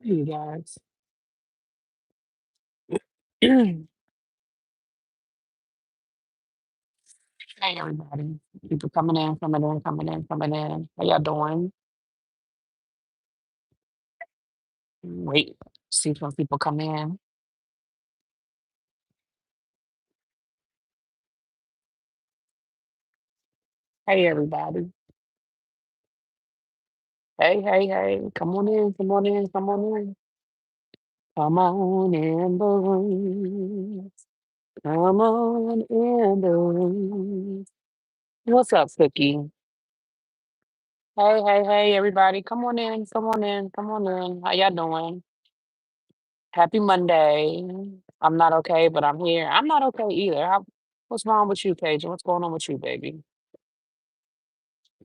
Hey, you guys. Hey, everybody. People coming in, coming in, coming in, coming in. How y'all doing? Wait, see some people come in. Hey, everybody. Hey, hey, hey. Come on in, come on in, come on in. Come on in the room. Come on in the room. What's up, Cookie? Hey, hey, hey, everybody. Come on in, come on in, come on in. How y'all doing? Happy Monday. I'm not okay, but I'm here. I'm not okay either. What's wrong with you, Paige? What's going on with you, baby?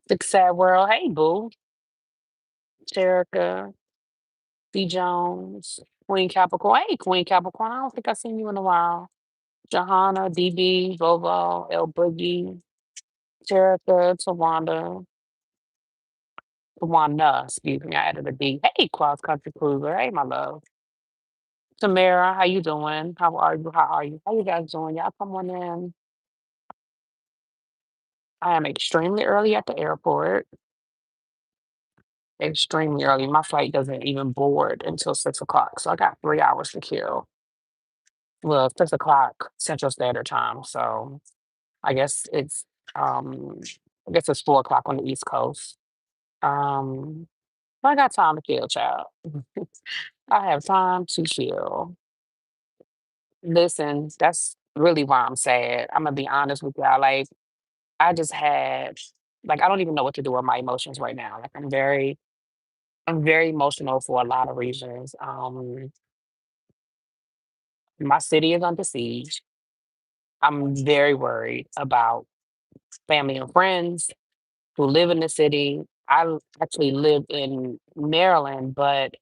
Big sad world. Hey, boo. Terica, D. Jones, Queen Capricorn. Hey, Queen Capricorn. I don't think I've seen you in a while. Johanna, DB, Vovo, El Boogie, Terica, Tawanda, excuse me, I added a D. Hey, Cross Country Cruiser. Hey, my love. Tamara, how you doing? How are you? How are you? How you guys doing? Y'all come on in. I am extremely early at the airport. Extremely early. My flight doesn't even board until 6 o'clock. So I got 3 hours to kill. Well, 6 o'clock Central Standard Time. So I guess it's um I guess it's 4 o'clock on the East Coast. Um I got time to kill, child. I have time to chill. Listen, that's really why I'm sad. I'm gonna be honest with y'all. Like I just had like I don't even know what to do with my emotions right now. Like I'm very emotional for a lot of reasons. My city is under siege. I'm very worried about family and friends who live in the city. Actually live in Maryland, but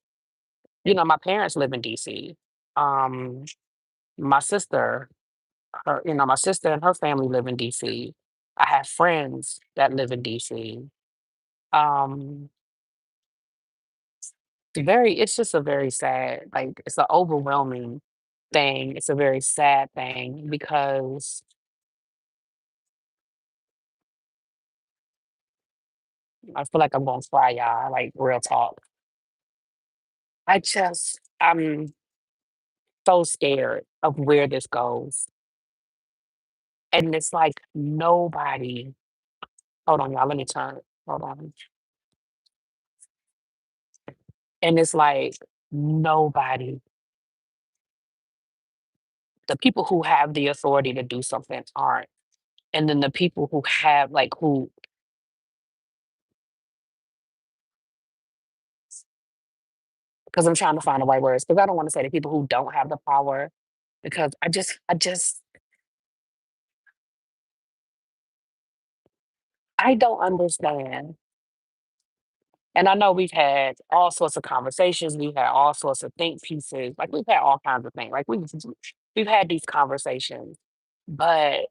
my parents live in DC. Um, my sister, my sister and her family live in DC. I have friends that live in DC. Um, it's just a very sad, like it's an overwhelming thing. It's a very sad thing because I feel like I'm gonna cry, y'all. Like real talk. I'm so scared of where this goes. And it's like nobody, hold on, y'all, let me turn. Hold on. And it's like nobody, the people who have the authority to do something aren't. And then the people who have because I'm trying to find the right words, because I don't want to say the people who don't have the power, because I don't understand. And I know we've had all sorts of conversations, we've had all sorts of think pieces, like we've had all kinds of things. Like we've had these conversations, but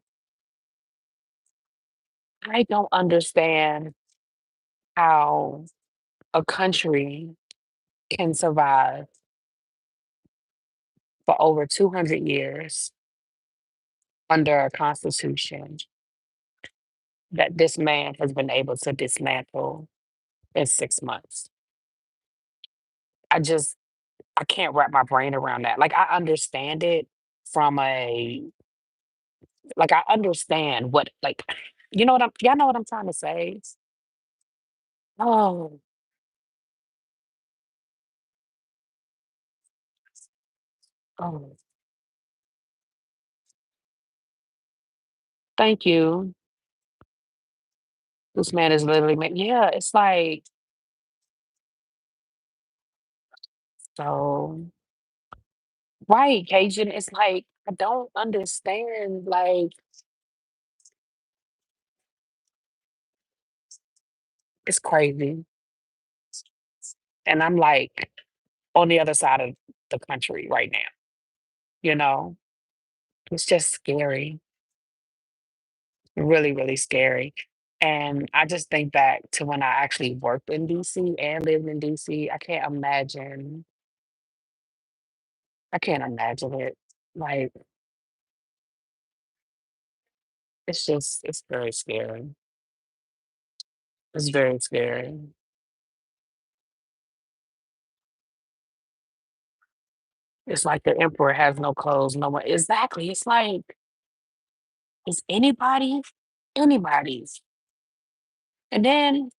I don't understand how a country can survive for over 200 years under a constitution that this man has been able to dismantle in 6 months. I just I can't wrap my brain around that. Like I understand it from a like I understand what like you know what I'm y'all know what I'm trying to say? Oh, oh, thank you. This man is literally yeah, it's like so right, Cajun. It's like I don't understand. Like it's crazy. And I'm like on the other side of the country right now, you know? It's just scary. Really, really scary. And I just think back to when I actually worked in DC and lived in DC. I can't imagine. I can't imagine it. Like, it's very scary. It's very scary. It's like the emperor has no clothes, no one. Exactly. It's like, is anybody anybody's? And then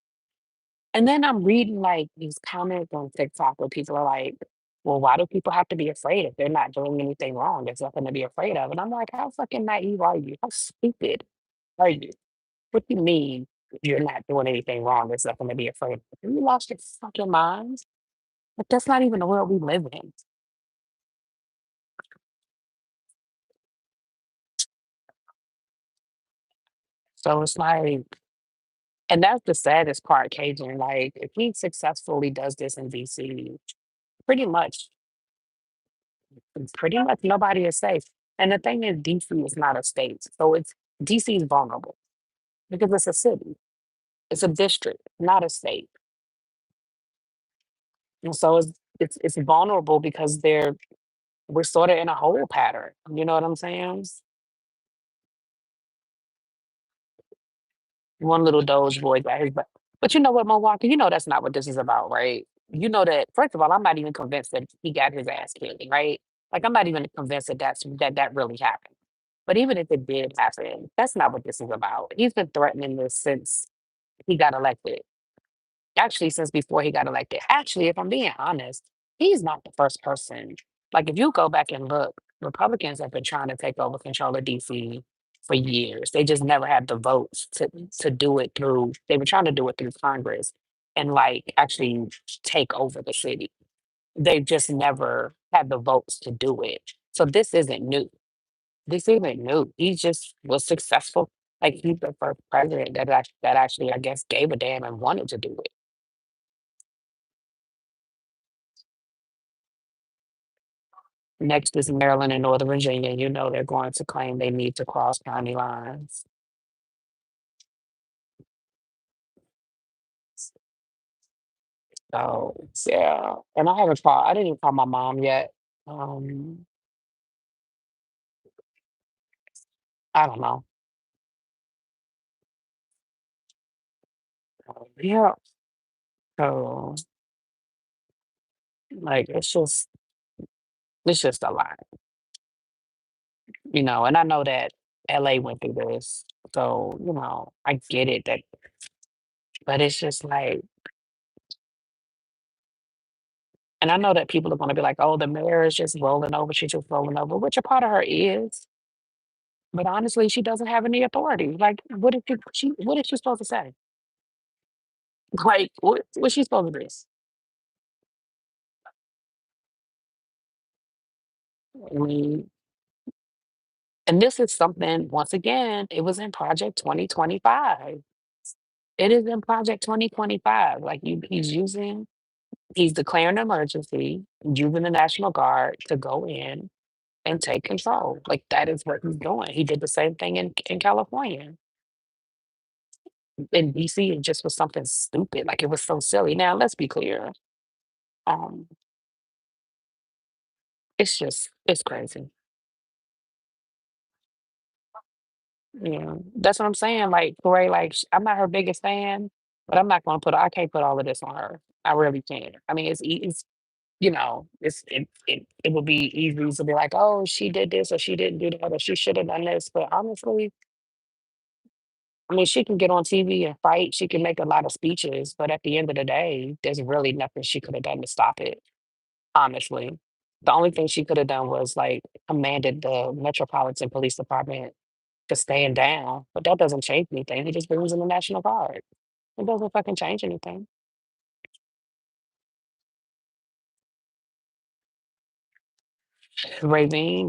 and then I'm reading like these comments on TikTok where people are like, well, why do people have to be afraid if they're not doing anything wrong? There's nothing to be afraid of. And I'm like, how fucking naive are you? How stupid are you? What do you mean you're not doing anything wrong? There's nothing to be afraid of. Have you lost your fucking minds? But that's not even the world we live in. So it's like, and that's the saddest part, Cajun. Like, if he successfully does this in DC, pretty much, pretty much nobody is safe. And the thing is, DC is not a state. So it's DC is vulnerable because it's a city, it's a district, not a state. And so it's vulnerable because we're sort of in a whole pattern. You know what I'm saying? One little Doge boy got his butt. But you know what, Milwaukee? You know that's not what this is about, right? You know that. First of all, I'm not even convinced that he got his ass kicked, right? Like I'm not even convinced that that really happened. But even if it did happen, that's not what this is about. He's been threatening this since he got elected. Actually, since before he got elected. Actually, if I'm being honest, he's not the first person. Like, if you go back and look, Republicans have been trying to take over control of DC for years. They just never had the votes to do it through. They were trying to do it through Congress and like actually take over the city. They just never had the votes to do it. So this isn't new. This isn't new. He just was successful. Like he's the first president that actually, I guess, gave a damn and wanted to do it. Next is Maryland and Northern Virginia. You know they're going to claim they need to cross county lines. So yeah, and I haven't called. I didn't even call my mom yet. Um, I don't know. Yeah. So like it's just a lot, And I know that LA went through this, so I get it. But it's just like, and I know that people are going to be like, "Oh, the mayor is just rolling over. She's just rolling over," which a part of her is. But honestly, she doesn't have any authority. Like, what is she supposed to say? Like, what's she supposed to do? I mean, and this is something, once again, it was in Project 2025. It is in Project 2025. Like, he's declaring an emergency, using the National Guard to go in and take control. Like, that is what he's doing. He did the same thing in California. In DC, it just was something stupid. Like, it was so silly. Now, let's be clear. Um, it's crazy. Yeah, that's what I'm saying. Like, Corey, like, I'm not her biggest fan, but I can't put all of this on her. I really can't. I mean, it would be easy to be like, oh, she did this or she didn't do that or she should have done this. But honestly, I mean, she can get on TV and fight. She can make a lot of speeches, but at the end of the day, there's really nothing she could have done to stop it. Honestly, the only thing she could have done was like commanded the Metropolitan Police Department to stand down, but that doesn't change anything. He just brings in the National Guard. It doesn't fucking change anything. Ravine,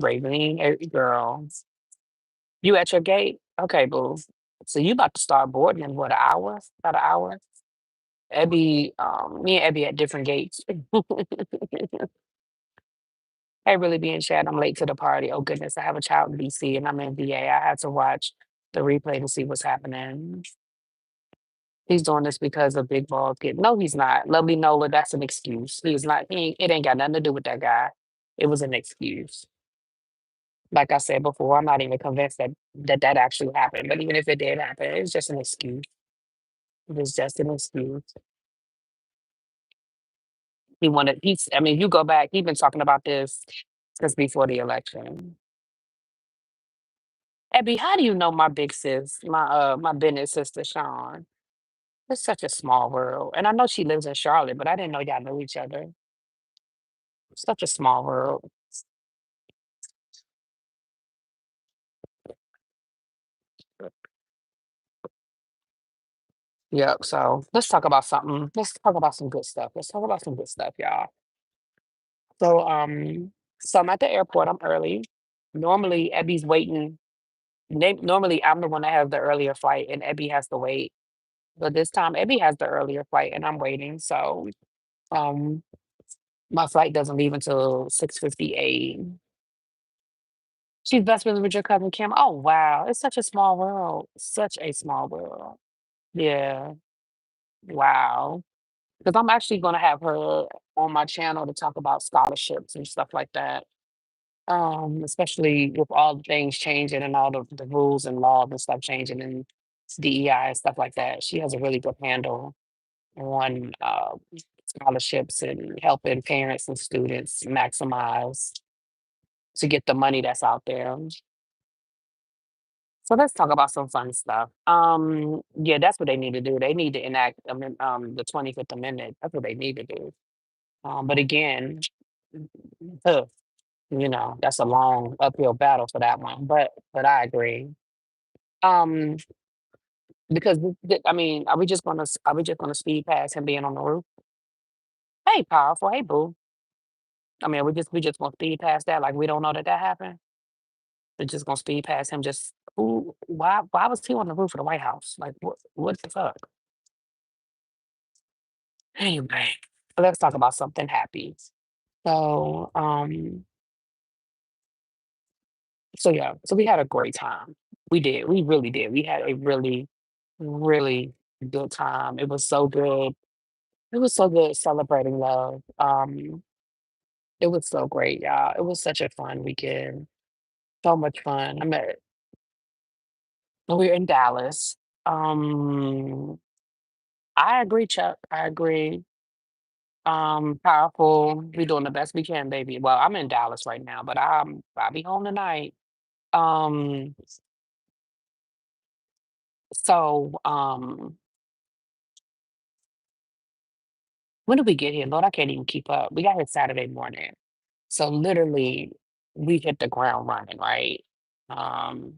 girl, you at your gate? Okay, boo. So you about to start boarding in what, an hour? About an hour? Me and Abby at different gates. Hey, really being chat. I'm late to the party. Oh goodness, I have a child in DC and I'm in VA. I had to watch the replay to see what's happening. He's doing this because of big balls get. No, he's not. Lovely Nola, that's an excuse. He's not. It ain't got nothing to do with that guy. It was an excuse. Like I said before, I'm not even convinced that actually happened. But even if it did happen, it's just an excuse. It was just an excuse. He wanted. He's. I mean, you go back. He's been talking about this since before the election. Abby, how do you know my big sis, my Bennett sister, Sean? It's such a small world, and I know she lives in Charlotte, but I didn't know y'all knew each other. Such a small world. Yep. So let's talk about something. Let's talk about some good stuff. Let's talk about some good stuff, y'all. So so I'm at the airport. I'm early. Normally, Abby's waiting. Normally, I'm the one that has the earlier flight, and Abby has to wait. But this time, Abby has the earlier flight, and I'm waiting. So um, my flight doesn't leave until 6:58. She's best friends with your cousin Kim. Oh wow, it's such a small world. Such a small world. Yeah. Wow. Because I'm actually going to have her on my channel to talk about scholarships and stuff like that. Especially with all the things changing and all the rules and laws and stuff changing and DEI and stuff like that. She has a really good handle on scholarships and helping parents and students maximize to get the money that's out there. So let's talk about some fun stuff. Yeah, that's what they need to do. They need to enact the 25th Amendment. That's what they need to do. But again, huh, that's a long uphill battle for that one. But I agree. Um, because I mean, are we just gonna speed past him being on the roof? Hey, powerful. Hey, boo. I mean, we just gonna speed past that like we don't know that happened. We're just gonna speed past him. Just who? Why was he on the roof of the White House? Like what the fuck? Anyway, let's talk about something happy. So yeah, so we had a great time. We did. We really did. We had a really, really good time. It was so good. It was so good celebrating love. It was so great, y'all. It was such a fun weekend. So much fun. We were in Dallas. Um, I agree, Chuck. I agree. Powerful. We doing the best we can, baby. Well, I'm in Dallas right now, but I'll be home tonight. Um, so when did we get here? Lord, I can't even keep up. We got here Saturday morning. So literally we hit the ground running, right? Um,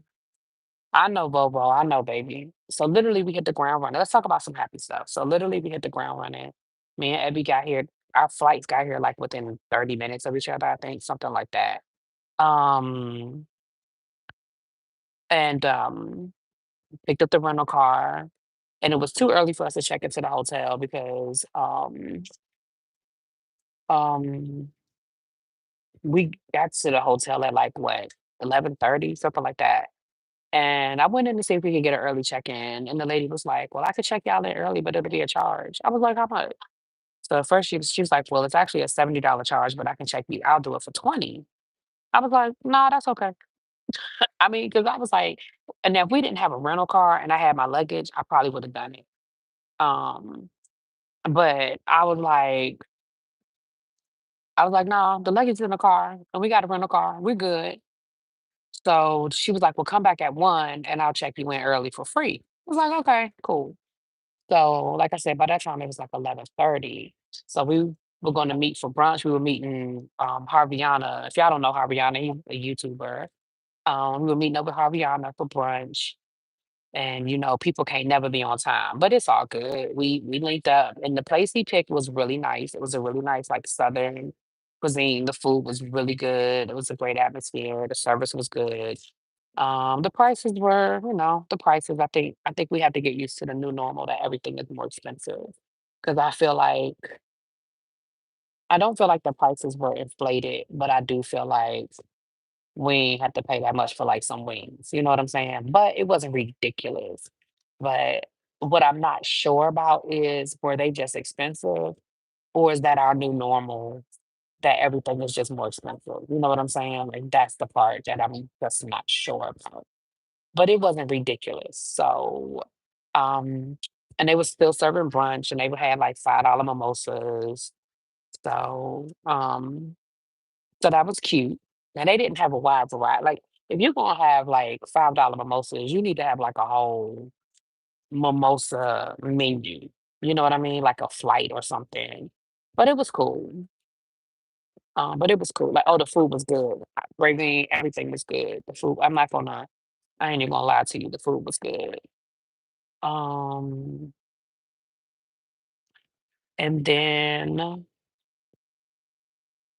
I know Bobo, I know baby. So literally we hit the ground running. Let's talk about some happy stuff. So literally we hit the ground running. Me and Abby got here. Our flights got here like within 30 minutes of each other, I think, something like that. Um, and picked up the rental car. And it was too early for us to check into the hotel because um we got to the hotel at like what, 11:30, something like that. And I went in to see if we could get an early check-in. And the lady was like, well, I could check y'all in early, but it'll be a charge. I was like, how much? So at first she was like, well, it's actually a $70 charge, but I can check you. I'll do it for 20. I was like, no, nah, that's okay. I mean, because I was like, and if we didn't have a rental car and I had my luggage, I probably would have done it. Um, but I was like, no, the luggage is in the car and we got a rental car. We're good. So she was like, well, come back at 1 and I'll check you in early for free. I was like, okay, cool. So, like I said, by that time it was like 11:30. So we were going to meet for brunch. We were meeting Harviana. If y'all don't know Harviana, he's a YouTuber. We were meeting up with Harviana for brunch. And people can't never be on time, but it's all good. We linked up, and the place he picked was really nice. It was a really nice, like Southern cuisine. The food was really good. It was a great atmosphere. The service was good. The prices were, the prices. I think we have to get used to the new normal that everything is more expensive. Because I don't feel like the prices were inflated, but I do feel like we ain't had to pay that much for like some wings. You know what I'm saying? But it wasn't ridiculous. But what I'm not sure about is were they just expensive or is that our new normal? that everything is just more expensive. You know what I'm saying? Like that's the part that I'm just not sure about. But it wasn't ridiculous. So, um, and they was still serving brunch, and they would have like $5 mimosas. So, so that was cute. And they didn't have a wide variety. Like if you're gonna have like $5 mimosas, you need to have like a whole mimosa menu. You know what I mean? Like a flight or something. But it was cool. But it was cool. Like, oh, the food was good. Gravy, everything was good. The food, I ain't even gonna lie to you, the food was good. Um, and then,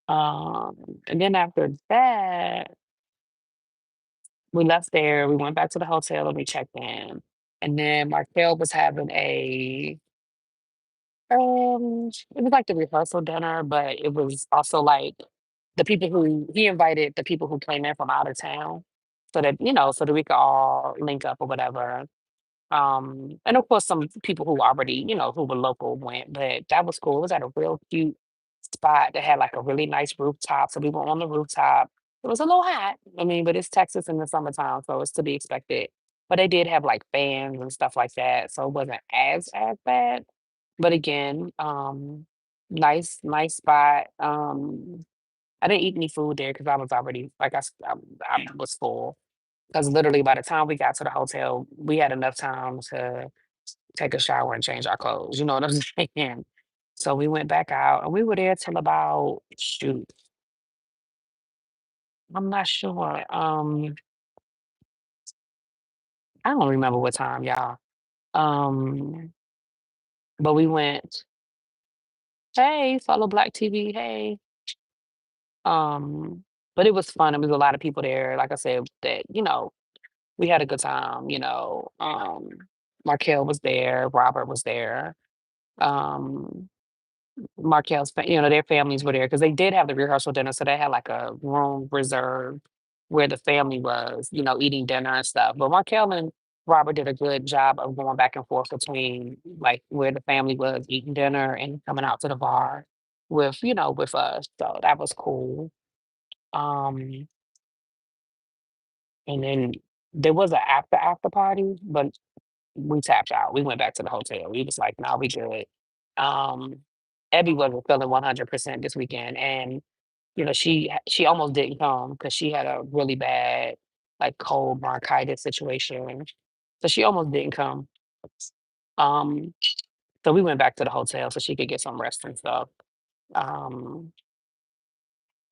um, and then after that, we left there. We went back to the hotel and we checked in. And then Markel was having it was like the rehearsal dinner, but it was also like the people who he invited the people who came in from out of town so that, so that we could all link up or whatever. And of course, some people who already, who were local went, but that was cool. It was at a real cute spot that had like a really nice rooftop. So we were on the rooftop. It was a little hot. I mean, but it's Texas in the summertime, so it's to be expected. But they did have like fans and stuff like that, so it wasn't as bad. But again, nice spot. I didn't eat any food there because I was already like I was full. Because literally by the time we got to the hotel, we had enough time to take a shower and change our clothes. You know what I'm saying? So we went back out and we were there till about shoot, I'm not sure. I don't remember what time, y'all. Um, but we went, hey, follow Black TV, hey. Um, but it was fun. There was a lot of people there. Like I said, that, we had a good time, Markel was there, Robert was there. Um, Markel's, their families were there because they did have the rehearsal dinner, so they had like a room reserved where the family was, eating dinner and stuff. But Markel and Robert did a good job of going back and forth between like where the family was eating dinner and coming out to the bar with us. So that was cool. Um, and then there was an after party, but we tapped out. We went back to the hotel. We was like, "Nah, we good." Um, Abby wasn't feeling 100% this weekend, and she almost didn't come because she had a really bad like cold bronchitis situation, so she almost didn't come. Um, so we went back to the hotel so she could get some rest and stuff. Um,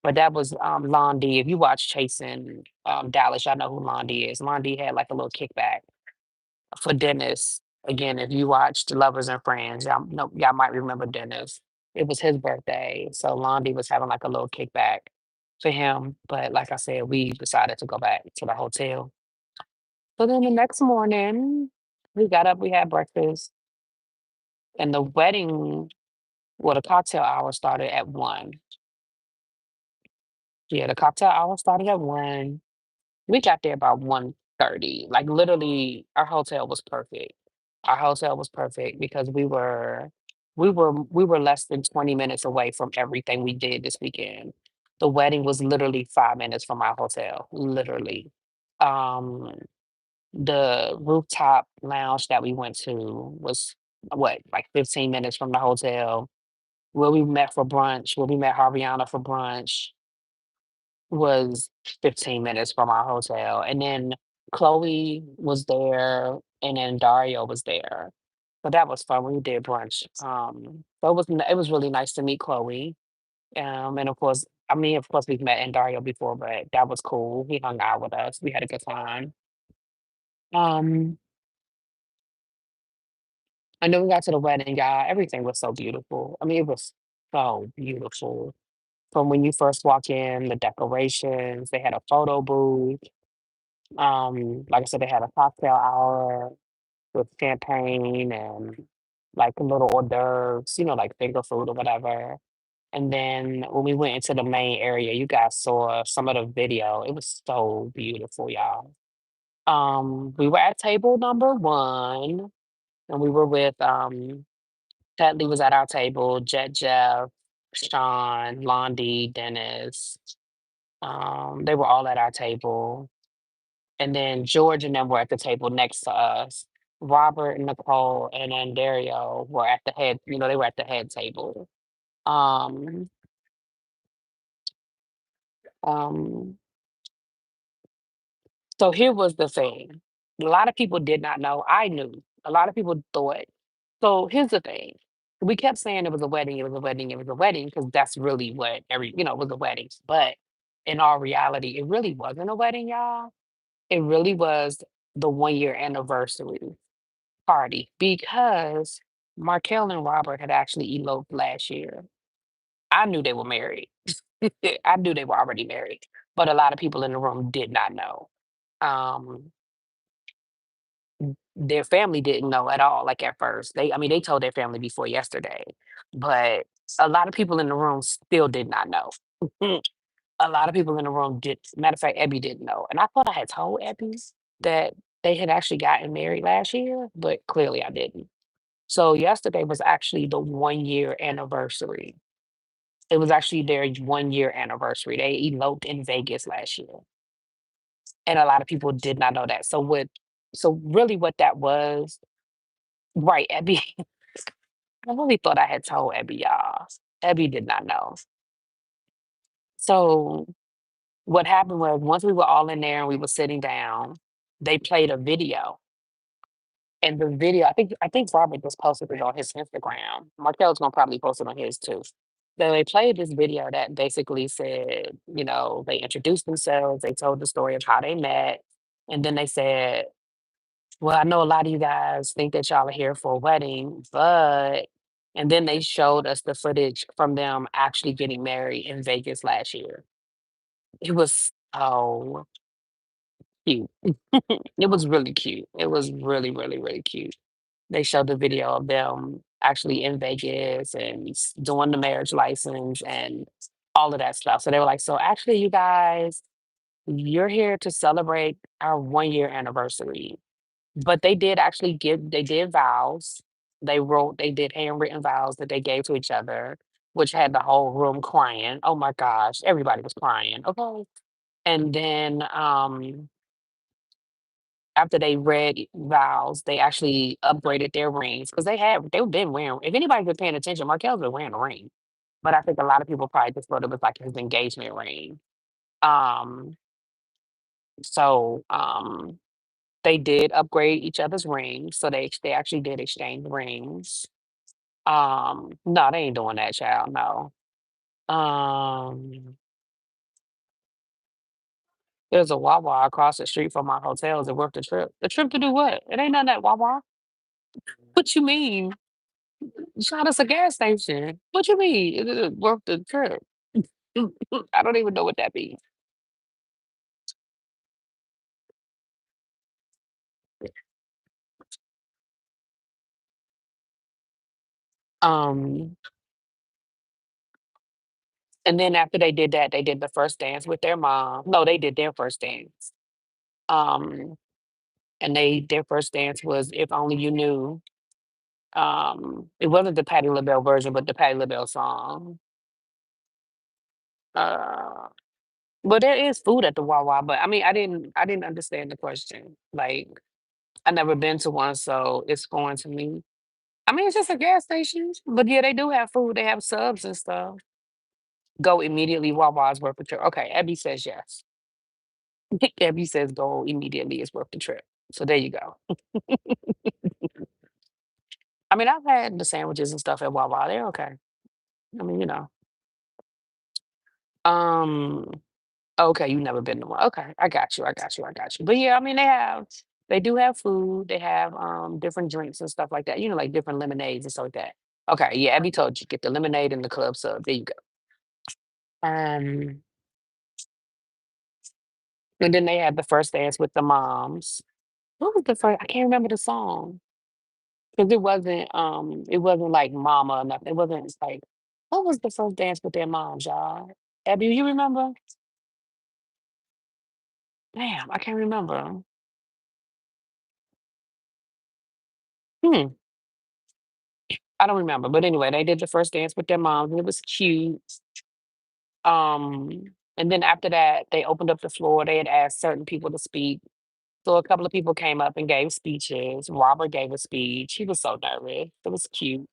but that was Londi. If you watch Chasing Dallas, y'all know who Londi is. Londi had like a little kickback for Dennis. Again, if you watched Lovers and Friends, y'all might remember Dennis. It was his birthday, so Londi was having like a little kickback for him. But like I said, we decided to go back to the hotel. So then the next morning, we got up, we had breakfast, and the wedding, well, the cocktail hour started at 1. Yeah, the cocktail hour started at 1. We got there about 1:30. Like literally our hotel was perfect. Our hotel was perfect because we were less than 20 minutes away from everything we did this weekend. The wedding was literally 5 minutes from our hotel, literally. Um, the rooftop lounge that we went to was what, like 15 minutes from the hotel. Where we met for brunch, where we met Harviana for brunch was 15 minutes from our hotel. And then Chloe was there and then Dario was there. So that was fun. We did brunch. So it was really nice to meet Chloe. And of course, I mean, of course, we've met and Dario before, but that was cool. He hung out with us. We had a good time. Um, and then we got to the wedding, y'all. Everything was so beautiful. I mean, it was so beautiful. From when you first walk in, the decorations, they had a photo booth. Like I said, they had a cocktail hour with champagne and like little hors d'oeuvres, like finger food or whatever. And then when we went into the main area, you guys saw some of the video. It was so beautiful, y'all. We were at table number 1, and we were with Tetley was at our table, Jet Jeff, Sean, Blondie, Dennis. They were all at our table. And then George and them were at the table next to us. Robert, Nicole, and then Dario were at the head, they were at the head table. Um, um, so here was the thing. A lot of people did not know. I knew. A lot of people thought. So here's the thing. We kept saying it was a wedding, it was a wedding, it was a wedding, because that's really what it was a wedding. But in all reality, it really wasn't a wedding, y'all. It really was the 1 year anniversary party because Markel and Robert had actually eloped last year. I knew they were married. I knew they were already married, but a lot of people in the room did not know. Um, their family didn't know at all, like at first. They told their family before yesterday, but a lot of people in the room still did not know. A lot of people in the room did. Matter of fact, Ebby didn't know. And I thought I had told Ebby that they had actually gotten married last year, but clearly I didn't. So yesterday was actually the 1 year anniversary. It was actually their 1 year anniversary. They eloped in Vegas last year. And a lot of people did not know that. So really what that was, right, Abby. I really thought I had told Abby, y'all. Abby did not know. So what happened was once we were all in there and we were sitting down, they played a video. And the video, I think Robert just posted it on his Instagram. Markel's gonna probably post it on his too. So they played this video that basically said, they introduced themselves, they told the story of how they met, and then they said, well, I know a lot of you guys think that y'all are here for a wedding, but and then they showed us the footage from them actually getting married in Vegas last year. It was so cute. It was really cute. It was really, really, really cute. They showed the video of them actually in Vegas and doing the marriage license and all of that stuff. So they were like, so actually, you guys, you're here to celebrate our 1 year anniversary. But they did vows. They did handwritten vows that they gave to each other, which had the whole room crying. Oh my gosh, everybody was crying. Okay. And then after they read vows, they actually upgraded their rings because they've been wearing. If anybody's been paying attention, Markel's been wearing a ring, but I think a lot of people probably just thought it was like his engagement ring. Um, so they did upgrade each other's rings, so they actually did exchange rings. No, they ain't doing that, child. No. Um, there's a Wawa across the street from my hotel. Is it worth the trip? The trip to do what? It ain't none that Wawa. What you mean? Shot us a gas station. What you mean? It worth the trip. I don't even know what that means. Um, and then after they did that, they did the first dance with their mom. No, they did their first dance. Um, and their first dance was "If Only You Knew." It wasn't the Patti LaBelle version, but the Patti LaBelle song. Uh, but there is food at the Wawa. But I didn't understand the question. Like I never been to one, so it's foreign to me. It's just a gas station. But yeah, they do have food. They have subs and stuff. Go immediately. Wawa's worth the trip. Okay, Abby says yes. Abby says go immediately is worth the trip. So there you go. I've had the sandwiches and stuff at Wawa. They're okay. I mean, you know. Um, okay, you never been to one. Okay, I got you. I got you. I got you. But yeah, they do have food. They have different drinks and stuff like that. Like different lemonades and stuff like that. Okay, yeah, Abby told you get the lemonade and the club sub. There you go. Um, and then they had the first dance with the moms. What was the first? I can't remember the song because it wasn't like Mama or nothing. It wasn't like what was the first dance with their moms, y'all? Abby, you remember? Damn, I can't remember. Hmm. I don't remember, but anyway, they did the first dance with their moms, and it was cute. Um, and then after that, they opened up the floor. They had asked certain people to speak. So a couple of people came up and gave speeches. Robert gave a speech. He was so nervous. It was cute.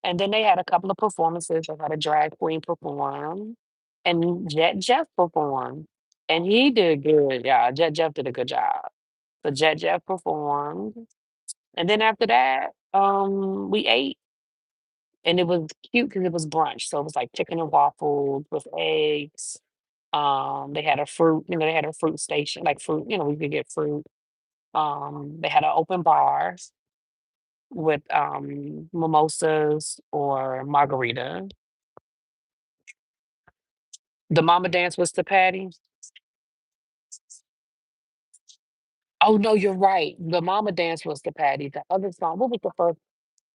And then they had a couple of performances. They had a drag queen perform, and Jet Jeff performed, and he did good. Yeah, Jet Jeff did a good job. So Jet Jeff performed, and then after that, we ate, and it was cute because it was brunch. So it was like chicken and waffles with eggs. They had a fruit, they had a fruit station, like fruit, we could get fruit. They had an open bar with mimosas or margarita. The mama dance was to Patty. Oh no, you're right. The mama dance was to Patty. The other song, what was the first?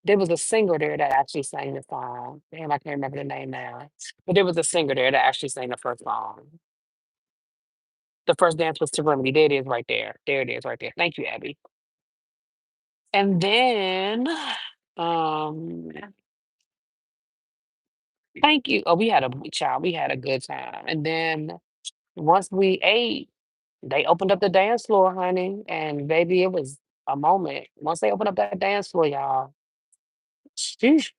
There was a singer there that actually sang the song. Damn, I can't remember the name now. But there was a singer there that actually sang the first song. The first dance was to Remedy. There it is right there. There it is right there. Thank you, Abby. And then, um, thank you. Oh, we had a child. We had a good time. And then once we ate, they opened up the dance floor, honey, and baby, it was a moment. Once they opened up that dance floor, y'all, sheesh,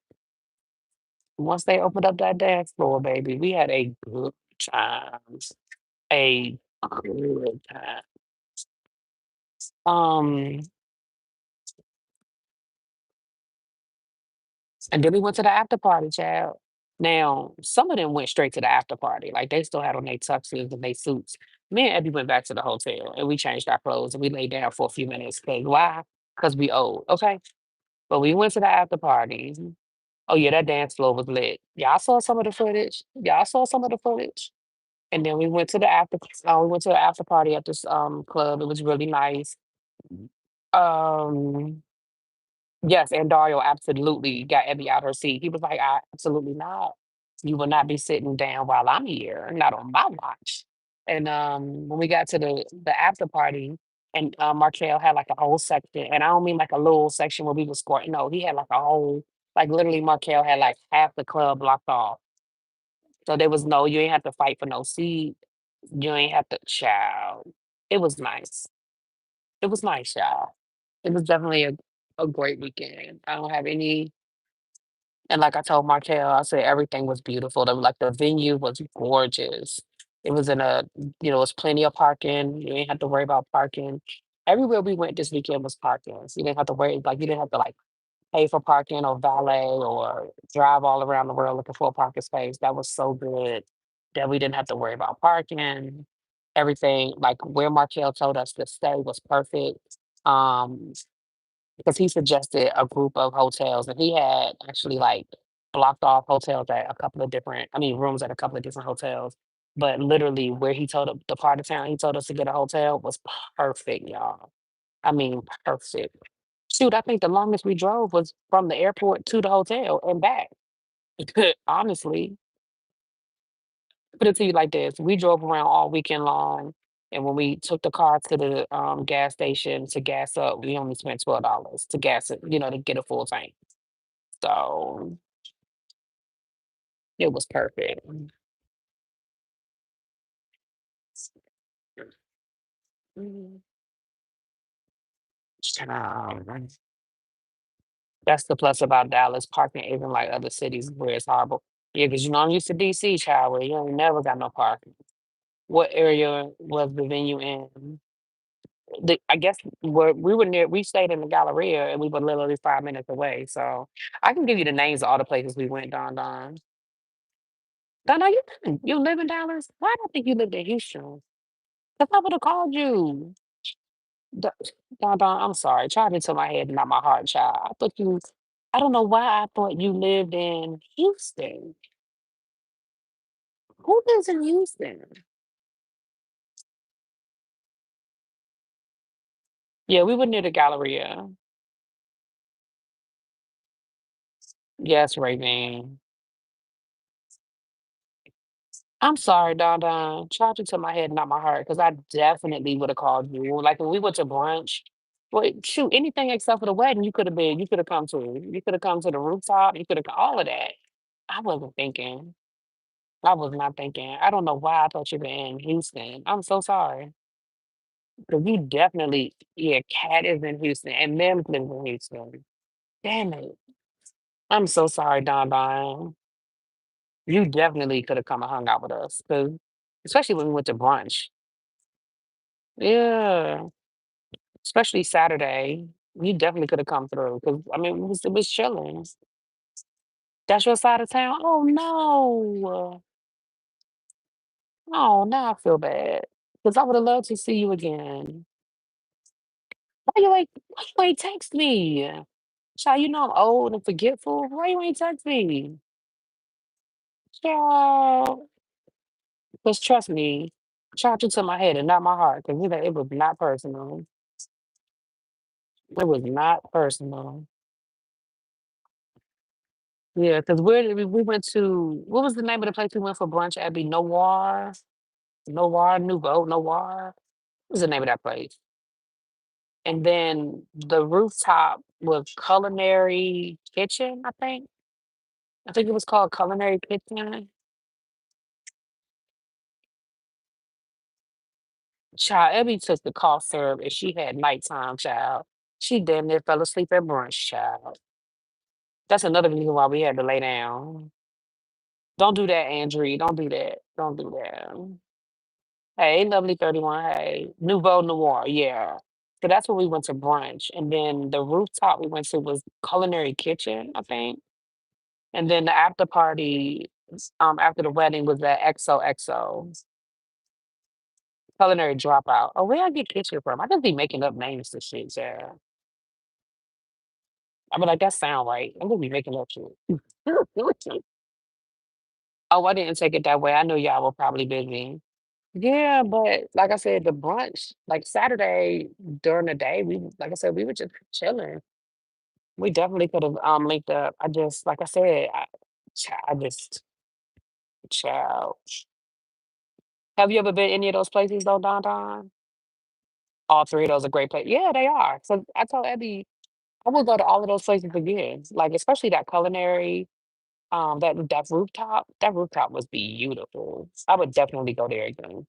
once they opened up that dance floor, baby, we had a good time. A good time. Um, and then we went to the after party, child. Now, some of them went straight to the after party. Like they still had on their tuxes and their suits. Me and Abby went back to the hotel and we changed our clothes and we laid down for a few minutes. Cause why? Because we old. Okay. But we went to the after party. Oh yeah, that dance floor was lit. Y'all saw some of the footage. Y'all saw some of the footage. And then we went to the after party at this club. It was really nice. Um yes, and Dario absolutely got Abby out her seat. He was like, I absolutely not. You will not be sitting down while I'm here, not on my watch. And when we got to the after party, and Markel had like a whole section, and I don't mean like a little section where we was scoring. No, he had like a whole, like literally Markel had like half the club blocked off. So there was no, you ain't have to fight for no seat. You ain't have to, child. It was nice. It was nice, y'all. It was definitely a great weekend. I don't have any, and like I told Markel, I said everything was beautiful. The venue was gorgeous. It was in a, it was plenty of parking. You didn't have to worry about parking. Everywhere we went this weekend was parking. So you didn't have to worry, like you didn't have to like pay for parking or valet or drive all around the world looking for a parking space. That was so good that we didn't have to worry about parking. Everything, like where Markel told us to stay was perfect. Um, because he suggested a group of hotels and he had actually like blocked off hotels at a couple of different, I mean, rooms at a couple of different hotels. But literally, where he told the part of town he told us to get a hotel was perfect, y'all. I mean, perfect. Shoot, I think the longest we drove was from the airport to the hotel and back. Honestly, put it to you like this: we drove around all weekend long, and when we took the car to the gas station to gas up, we only spent $12 to gas it, to get a full tank. So it was perfect. Mhm. Um, that's the plus about Dallas. Parking isn't like other cities where it's horrible. Yeah, because I'm used to DC, child, where you ain't never got no parking. What area was the venue in? I guess where we were near, we stayed in the Galleria and we were literally 5 minutes away. So I can give you the names of all the places we went, Don Don. Don Don, you live in Dallas? Why do I think you lived in Houston? Because I would have called you. D- Don Don, I'm sorry. Tried into my head and not my heart, child. I don't know why I thought you lived in Houston. Who lives in Houston? Yeah, we were near the Galleria. Yes, Raven. I'm sorry, Don Don. Charge it to my head, not my heart, because I definitely would have called you. Like when we went to brunch, Wait, shoot, anything except for the wedding, you could have been. You could have come to. You could have come to the rooftop. You could have all of that. I wasn't thinking. I was not thinking. I don't know why I thought you were in Houston. I'm so sorry. Because you definitely, yeah, Cat is in Houston and Mims lives in Houston. Damn it. I'm so sorry, Don Don. You definitely could have come and hung out with us. Cause especially when we went to brunch. Yeah. Especially Saturday. You definitely could have come through. Cause I mean it was chilling. That's your side of town? Oh no. Oh, now I feel bad. Cause I would have loved to see you again. Why you ain't text me? Child, you know I'm old and forgetful. Why you ain't text me? Child, because trust me, charge it to my head and not my heart. Because it was not personal. It was not personal. Yeah, because where did we went to? What was the name of the place we went for brunch? Abby Noir. What was the name of that place? And then the rooftop was Culinary Kitchen, I think. I think it was called Culinary Kitchen. Child, Abby took the cough syrup and she had nighttime, child. She damn near fell asleep at brunch, child. That's another reason why we had to lay down. Don't do that, Andrew. Don't do that. Don't do that. Hey, lovely 31. Hey, Nouveau Noir. Yeah. So that's when we went to brunch. And then the rooftop we went to was Culinary Kitchen, I think. And then the after party, after the wedding was at XOXO, Culinary Dropout. Oh, where I get kitchen from? I just be making up names to shit, yeah. I be like, that sound right. I'm gonna be making up shit. Oh, I didn't take it that way. I knew y'all were probably busy. Yeah, but like I said, the brunch, like Saturday during the day, like I said, we were just chilling. We definitely could have linked up. I just like I said, I just child. Have you ever been any of those places though, Don Don? All three of those are great places. Yeah, they are. So I told Abby I would go to all of those places again. Like especially that culinary, that rooftop was beautiful. I would definitely go there again.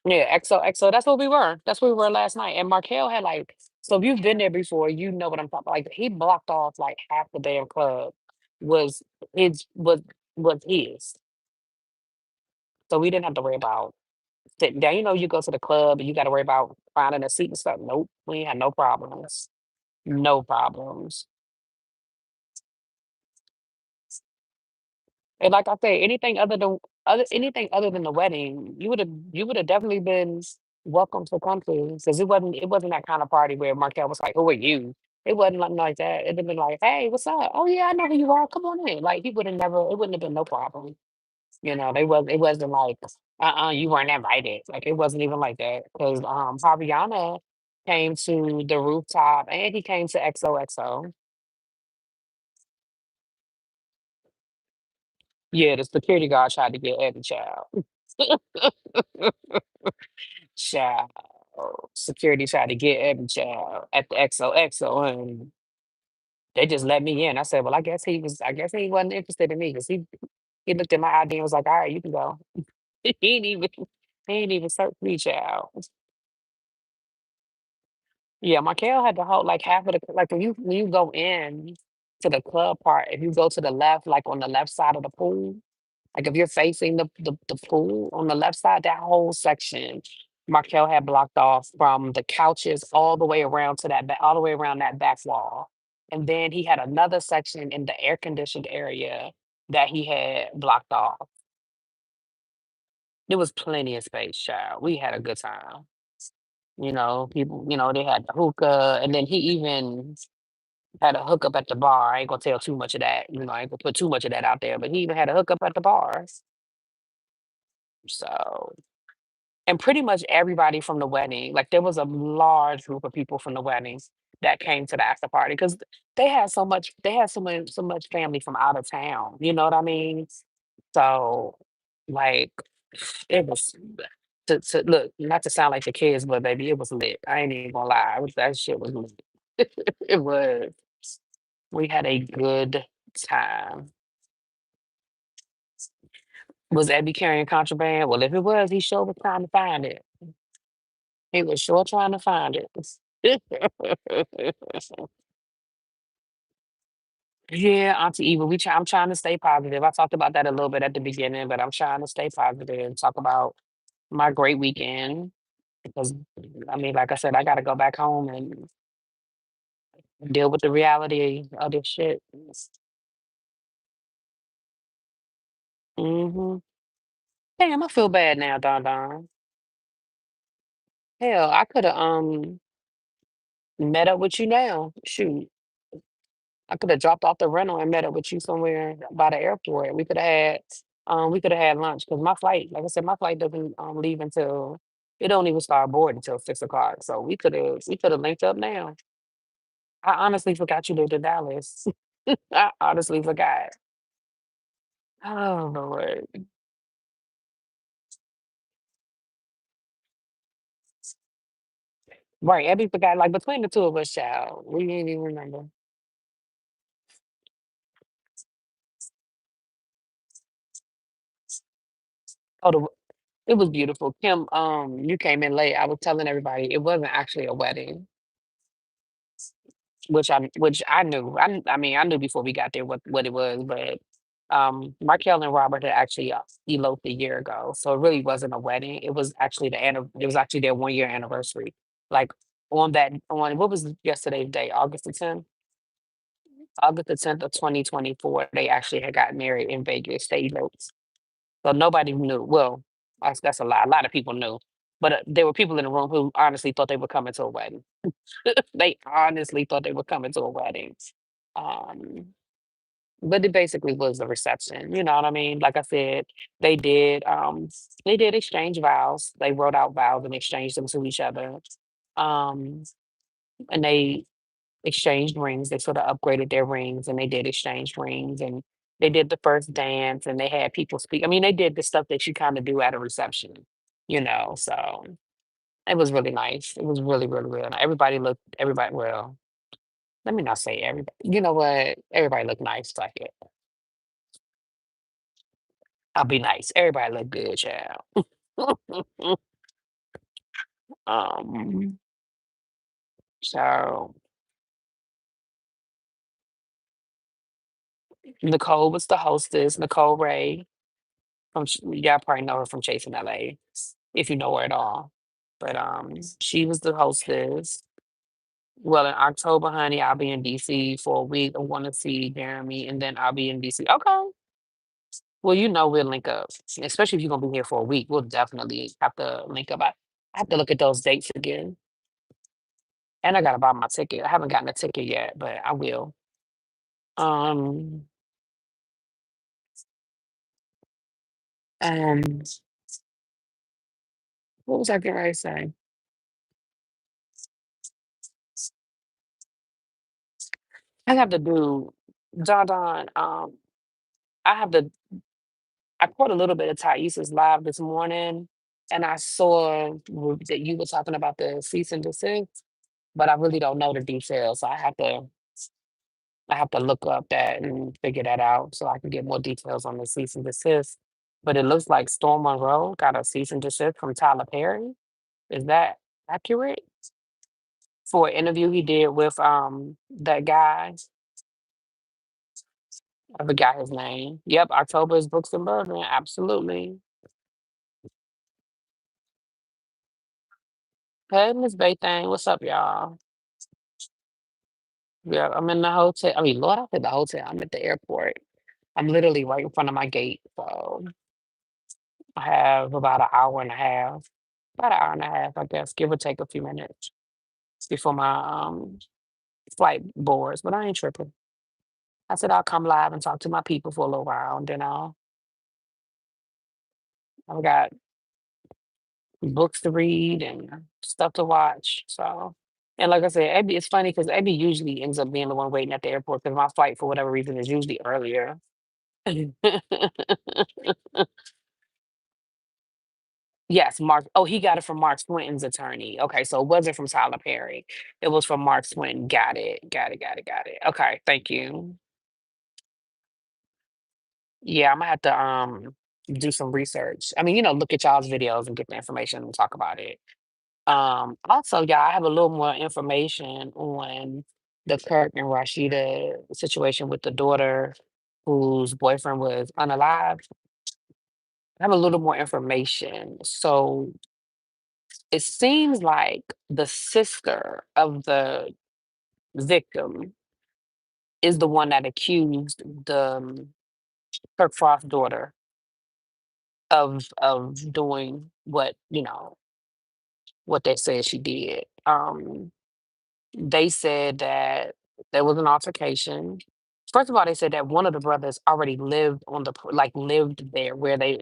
Yeah, XO, that's what we were. That's where we were last night. And Markel had like, so if you've been there before, you know what I'm talking about. Like he blocked off like half the damn club was his was his. So we didn't have to worry about sitting down. You know, you go to the club and you gotta worry about finding a seat and stuff. Nope. We had no problems. No problems. And like I say, anything other than the wedding, you would have definitely been welcome to come to because it wasn't that kind of party where Markel was like, "Who are you?" It wasn't nothing like that. It'd have been like, "Hey, what's up? Oh yeah, I know who you are. Come on in." Like he would have never. It wouldn't have been no problem. They was. It wasn't like, you weren't invited. Like it wasn't even like that because Javiana came to the rooftop and he came to XOXO. Yeah, the security guard tried to get Eddie child. Child. Security tried to get every child at the XOXO and they just let me in. I said, well, I guess he wasn't interested in me because he looked at my ID and was like, all right, you can go. He ain't even he ain't even search me, child. Yeah, Markel had the whole like half of the like when you go in to the club part, if you go to the left, like on the left side of the pool, like if you're facing the pool on the left side, that whole section, Markel had blocked off from the couches all the way around to all the way around that back wall. And then he had another section in the air conditioned area that he had blocked off. There was plenty of space, child. We had a good time. People, they had the hookah, and then he even had a hookup at the bar. I ain't gonna tell too much of that. I ain't gonna put too much of that out there, but he even had a hookup at the bar. So and pretty much everybody from the wedding, like there was a large group of people from the weddings that came to the after party because they had so much family from out of town. You know what I mean? So like it was. To look, not to sound like the kids, but baby, it was lit. I ain't even gonna lie. That shit was lit. It was. We had a good time. Was Abby carrying contraband? Well, if it was, he sure was trying to find it. He was sure trying to find it. Yeah, Auntie Eva, I'm trying to stay positive. I talked about that a little bit at the beginning, but I'm trying to stay positive and talk about my great weekend because I mean, like I said, I gotta go back home and deal with the reality of this shit. Hmm. Damn, I feel bad now, Don Don. Hell, I could have met up with you now. Shoot, I could have dropped off the rental and met up with you somewhere by the airport. We could have had lunch because my flight, like I said, my flight doesn't leave until it don't even start board until 6 o'clock. So we could have linked up now. I honestly forgot you lived in Dallas. I honestly forgot. Oh Lord. Right. Abby forgot like between the two of us, child. We didn't even remember. Oh, it was beautiful. Kim, you came in late. I was telling everybody it wasn't actually a wedding, which I knew. I mean, I knew before we got there what it was, but Markel and Robert had actually eloped a year ago, so it really wasn't a wedding. It was actually it was actually their 1 year anniversary. Like on what was yesterday's date, August the 10th of 2024. They actually had got married in Vegas. They eloped. So nobody knew. Well, that's a lie. A lot of people knew, but there were people in the room who honestly thought they were coming to a wedding. They honestly thought they were coming to a wedding. Um, but it basically was a reception. You know what I mean? Like I said, they did um they did exchange vows. They wrote out vows and exchanged them to each other. Um, and they exchanged rings. They sort of upgraded their rings and they did exchange rings and they did the first dance and they had people speak. I mean, they did the stuff that you kind of do at a reception, so it was really nice. It was really, really, really nice. Well, let me not say everybody. You know what? Everybody looked nice. Like it. I'll be nice. Everybody looked good, child. um, so Nicole was the hostess, Nicole Ray y'all probably know her from Chasing LA, if you know her at all. But she was the hostess. Well, in October, honey, I'll be in DC for a week. I want to see Jeremy, and then I'll be in DC. Okay. Well, we'll link up, especially if you're gonna be here for a week. We'll definitely have to link up. I have to look at those dates again, and I gotta buy my ticket. I haven't gotten a ticket yet, but I will. Um, um, what was I getting ready to say? I have to do, Don. I have to. I caught a little bit of Thaisa's live this morning, and I saw that you were talking about the cease and desist, but I really don't know the details. So I have to look up that and figure that out so I can get more details on the cease and desist. But it looks like Storm Monroe got a cease and desist from Tyler Perry. Is that accurate? For an interview he did with that guy. I forgot his name. Yep, October is Books and Bourbon. Absolutely. Hey, Miss Bay Thing, what's up, y'all? Yeah, I'm in the hotel. I mean, Lord, I said the hotel. I'm at the airport. I'm literally right in front of my gate. So I have about an hour and a half, I guess, give or take a few minutes before my flight boards. But I ain't tripping. I said I'll come live and talk to my people for a little while, and then I've got books to read and stuff to watch. So, and like I said, Abby, it's funny because Abby usually ends up being the one waiting at the airport because my flight, for whatever reason, is usually earlier. Yes, Mark. Oh, he got it from Mark Swinton's attorney. Okay, so it wasn't from Tyler Perry. It was from Mark Swinton. Got it. Got it. Got it. Got it. Okay, thank you. Yeah, I'm gonna have to do some research. I mean, look at y'all's videos and get the information and talk about it. Also, yeah, I have a little more information on the Kirk and Rashida situation with the daughter whose boyfriend was unalived. I have a little more information. So it seems like the sister of the victim is the one that accused the Kirk Frost daughter of doing what they said she did. They said that there was an altercation. First of all, they said that one of the brothers already lived on lived there where they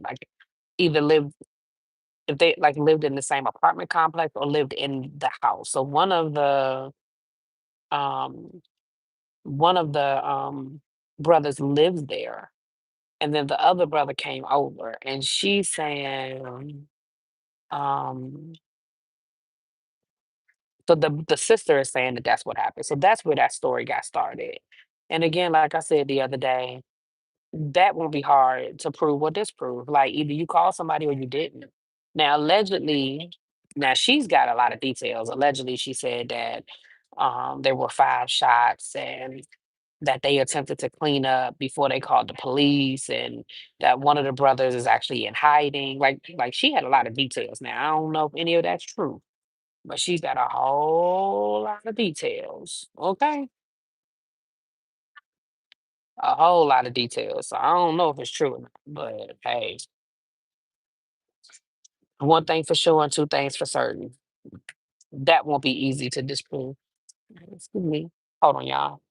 either lived if they lived in the same apartment complex or lived in the house. So um one of the brothers lived there, and then the other brother came over, and she's saying um so the sister is saying that that's what happened. So that's where that story got started. And again, like I said the other day, that won't be hard to prove or disprove. Like either you called somebody or you didn't. Now, allegedly, now she's got a lot of details. Allegedly, she said that there were 5 shots and that they attempted to clean up before they called the police, and that one of the brothers is actually in hiding. Like she had a lot of details. Now, I don't know if any of that's true, but she's got a whole lot of details. Okay. A whole lot of details. So I don't know if it's true or not, but hey, one thing for sure and two things for certain. That won't be easy to disprove. Excuse me. Hold on, y'all.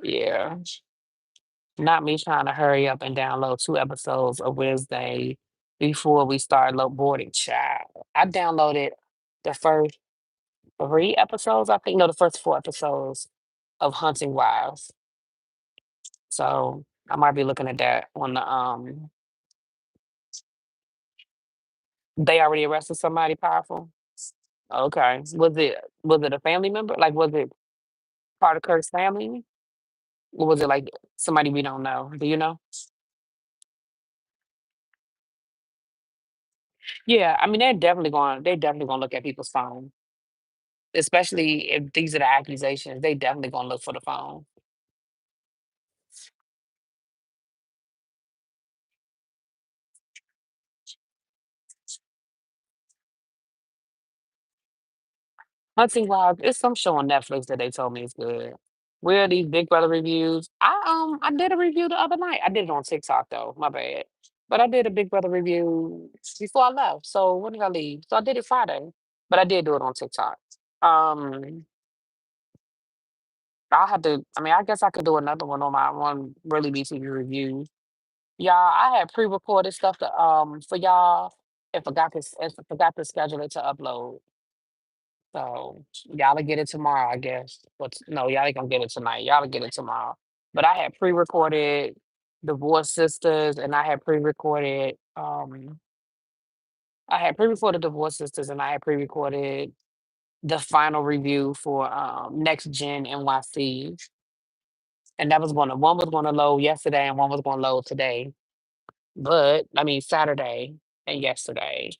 Yeah. Not me trying to hurry up and download 2 episodes of Wednesday before we start low boarding. Child. I downloaded the first 3 episodes, I think. No, the first 4 episodes of Hunting Wives. So I might be looking at that on the they already arrested somebody powerful. Okay. Was it a family member? Like was it part of Kirk's family? Or was it like somebody we don't know? Do you know? Yeah, I mean they're definitely gonna look at people's phone, especially if these are the accusations. They definitely gonna look for the phone. Hunting Wives, it's some show on Netflix that they told me is good. Where are these Big Brother reviews? I did a review the other night. I did it on TikTok though, my bad. But I did a Big Brother review before I left. So when did I leave? So I did it Friday. But I did do it on TikTok. Um I mean, I guess I could do another one on my one Really BTV review. Y'all, I had pre-recorded stuff for y'all and forgot to schedule it to upload. So y'all will get it tomorrow, I guess. But no, y'all ain't gonna get it tonight. Y'all will get it tomorrow. But I had pre-recorded Divorce Sisters, and I had pre-recorded Divorce Sisters, and I had pre-recorded the final review for Next Gen NYC. And one was gonna load yesterday and one was gonna load today. But I mean Saturday and yesterday.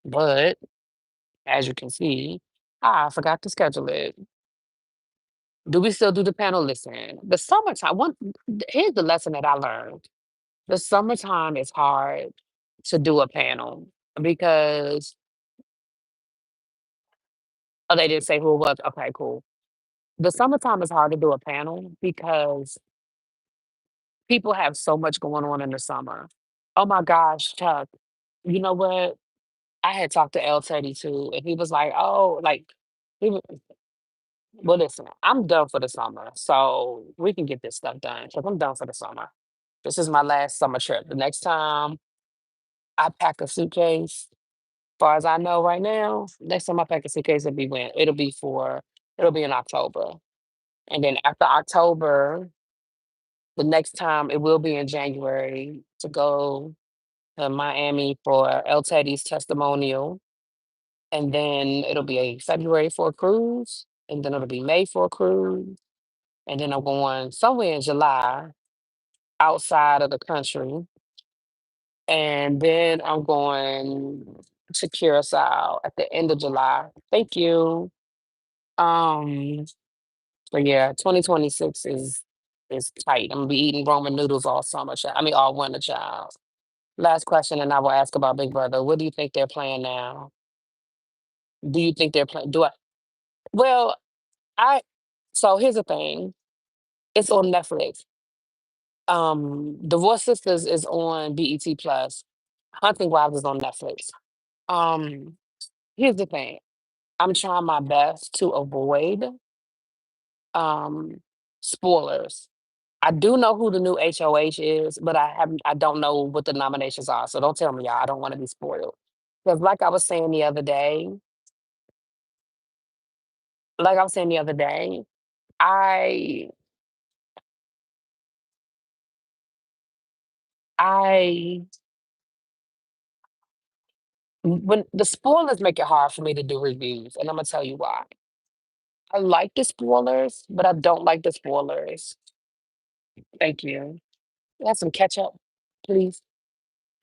But as you can see, I forgot to schedule it. Do we still do the panel? Listen, the summertime here's the lesson that I learned. The summertime is hard to do a panel because oh, they didn't say who it was. Okay, cool. The summertime is hard to do a panel because people have so much going on in the summer. Oh my gosh, Chuck. You know what? I had talked to L Teddy too, and he was like, "Oh, like, he wa- well, listen, I'm done for the summer, so we can get this stuff done because I'm done for the summer. This is my last summer trip. The next time I pack a suitcase, far as I know right now, next time I pack a suitcase, it'll be in October. And then after October, the next time it will be in January to go to Miami for El Teddy's testimonial. And then it'll be a February for a cruise. And then it'll be May for a cruise. And then I'm going somewhere in July outside of the country. And then I'm going to Curacao at the end of July. Thank you. Um, but yeah, 2026 is tight. I'm gonna be eating Roman noodles all summer, I mean all winter, child. Last question, and I will ask about Big Brother. What do you think they're playing now? Do you think they're playing? Do I? Well, I. So here's the thing. It's on Netflix. Divorce Sisters is on BET Plus. Hunting Wives is on Netflix. Um, Here's the thing. I'm trying my best to avoid um spoilers. I do know who the new HOH is, but I don't know what the nominations are. So don't tell me, y'all. I don't want to be spoiled. Because like I was saying the other day, I I when the spoilers make it hard for me to do reviews, and I'm gonna tell you why. I like the spoilers, but I don't like the spoilers. Thank you. Have some ketchup, please.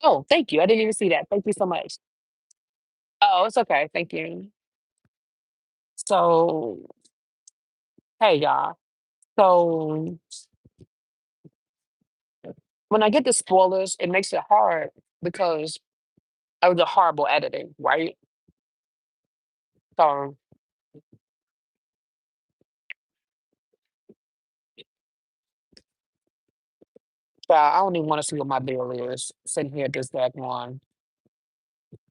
Oh, thank you. I didn't even see that. Thank you so much. Oh, it's okay. Thank you. So, hey, y'all. So, when I get the spoilers, it makes it hard because of the horrible editing, right? So, I don't even want to see what my bill is sitting here this that one.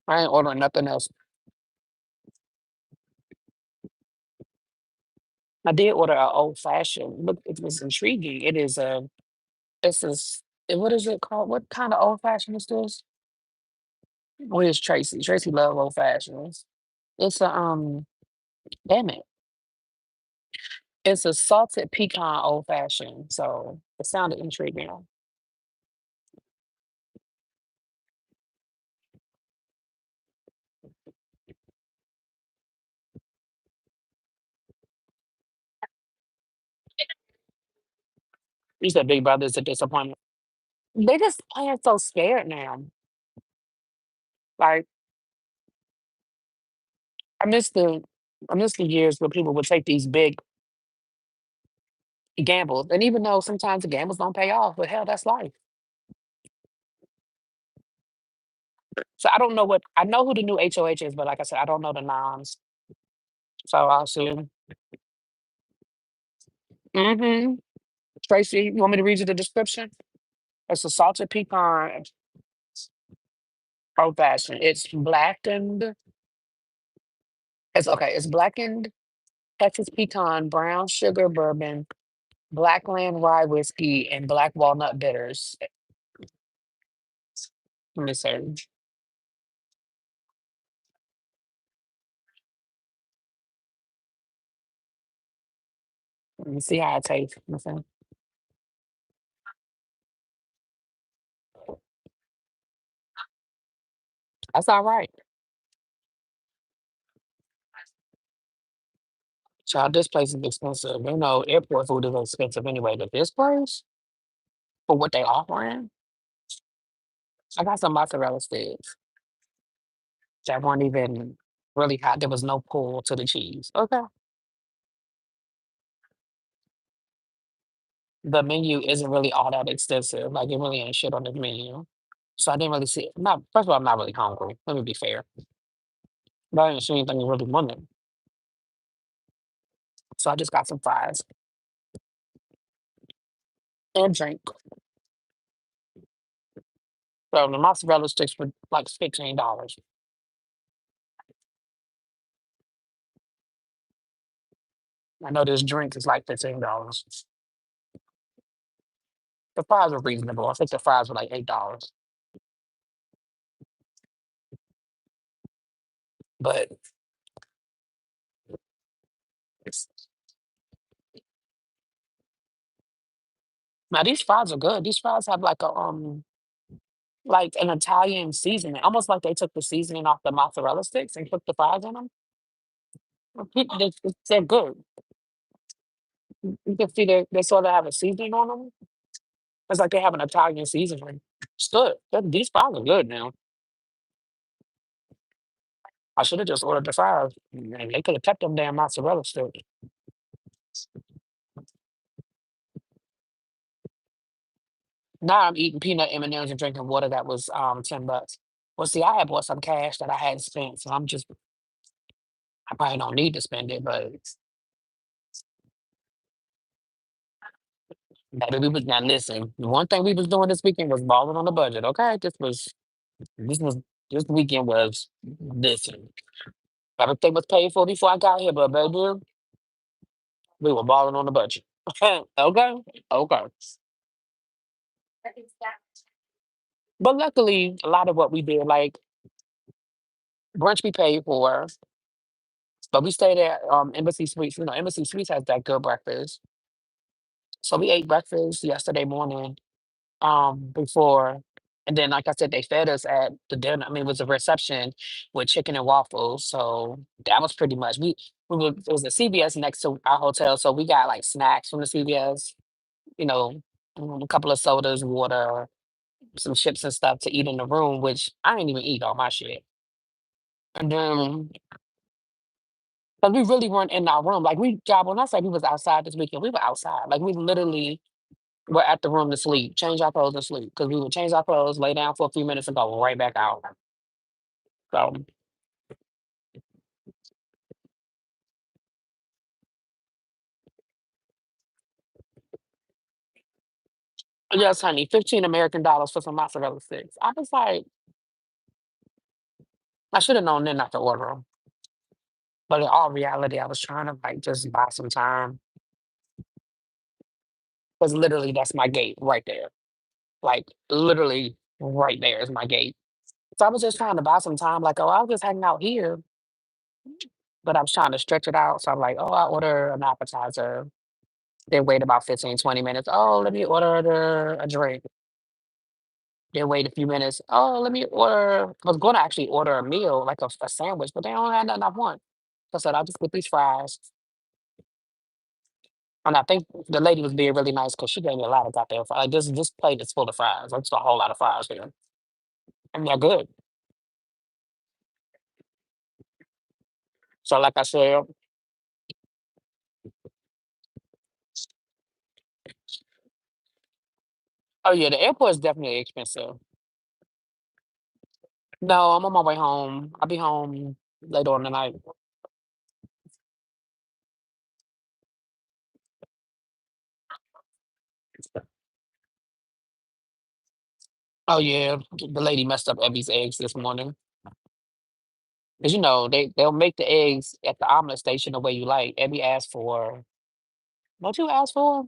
I ain't ordering nothing else. I did order an old fashioned. Look, it was intriguing. This is, what is it called? What kind of old fashioned is this? Where's Tracy? Tracy love old fashions. It's a, damn it. It's a salted pecan old fashioned. So it sounded intriguing. You said Big Brother is a disappointment. They just playing so scared now. Like I miss the I miss the years where people would take these big gambles. And even though sometimes the gambles don't pay off, but hell, that's life. So I know who the new HOH is, but like I said, I don't know the noms. So I'll see. Mm-hmm. Tracy, you want me to read you the description? It's a salted pecan old fashioned. It's blackened Texas pecan, brown sugar bourbon, Blackland rye whiskey, and black walnut bitters. Let me see. Let me see how it tastes. Let me see. That's all right. Child, this place is expensive. You know, airport food is expensive anyway, but this place, for what they offering, I got some mozzarella sticks that weren't even really hot. There was no pull to the cheese. Okay. The menu isn't really all that extensive. Like, it really ain't shit on the menu. So I didn't really see not first of all, I'm not really hungry. Let me be fair. But I didn't see anything really wanted. So I just got some fries and drink. So the mozzarella sticks were like $15. I know this drink is like $15. The fries are reasonable. I think the fries were like $8. But now these fries are good. These fries have like a like an Italian seasoning, almost like they took the seasoning off the mozzarella sticks and cooked the fries in them. They're good. You can see they sort of have a seasoning on them. It's like they have an Italian seasoning. It's good. These fries are good now. I should have just ordered the fries. And they could have kept them damn mozzarella sticks. Now I'm eating peanut M&Ms and M's and drinking water that was $10. Well, see, I had bought some cash that I hadn't spent, so I probably don't need to spend it, but maybe we was now listen. The one thing we was doing this weekend was balling on the budget. Okay, this was this weekend was listen. Everything was paid for before I got here, but baby, we were balling on the budget. Okay, okay. But luckily, a lot of what we did, like brunch, we paid for, but we stayed at Embassy Suites. You know, Embassy Suites has that good breakfast, so we ate breakfast yesterday morning. Before, and then like I said, they fed us at the dinner. I mean, it was a reception with chicken and waffles. So that was pretty much it was a CVS next to our hotel, so we got like snacks from the CVS. You know, a couple of sodas, water, some chips and stuff to eat in the room, which I didn't even eat all my shit. And then, because we really weren't in our room, like we job when I say we was outside this weekend, we were outside. Like we literally were at the room to sleep, change our clothes and sleep. Because we would change our clothes, lay down for a few minutes, and go right back out. So yes, honey, 15 American dollars for some mozzarella sticks. I was like, I should have known then not to order them. But in all reality, I was trying to like just buy some time. Because literally that's my gate right there. Like literally right there is my gate. So I was just trying to buy some time, like, oh, I was just hanging out here, but I was trying to stretch it out. So I'm like, oh, I order an appetizer. Then wait about 15, 20 minutes. Oh, let me order a drink. Then wait a few minutes. Oh, let me order. I was going to actually order a meal, like a sandwich, but they don't have nothing I want. So I said, I'll just get these fries. And I think the lady was being really nice because she gave me a lot of goddamn fries. Like this plate is full of fries. That's a whole lot of fries here. And they're good. So like I said, oh yeah, the airport is definitely expensive. No, I'm on my way home. I'll be home later on tonight. Oh yeah, the lady messed up Ebby's eggs this morning. Cause you know they'll make the eggs at the omelet station the way you like. Abby asked for what you asked for?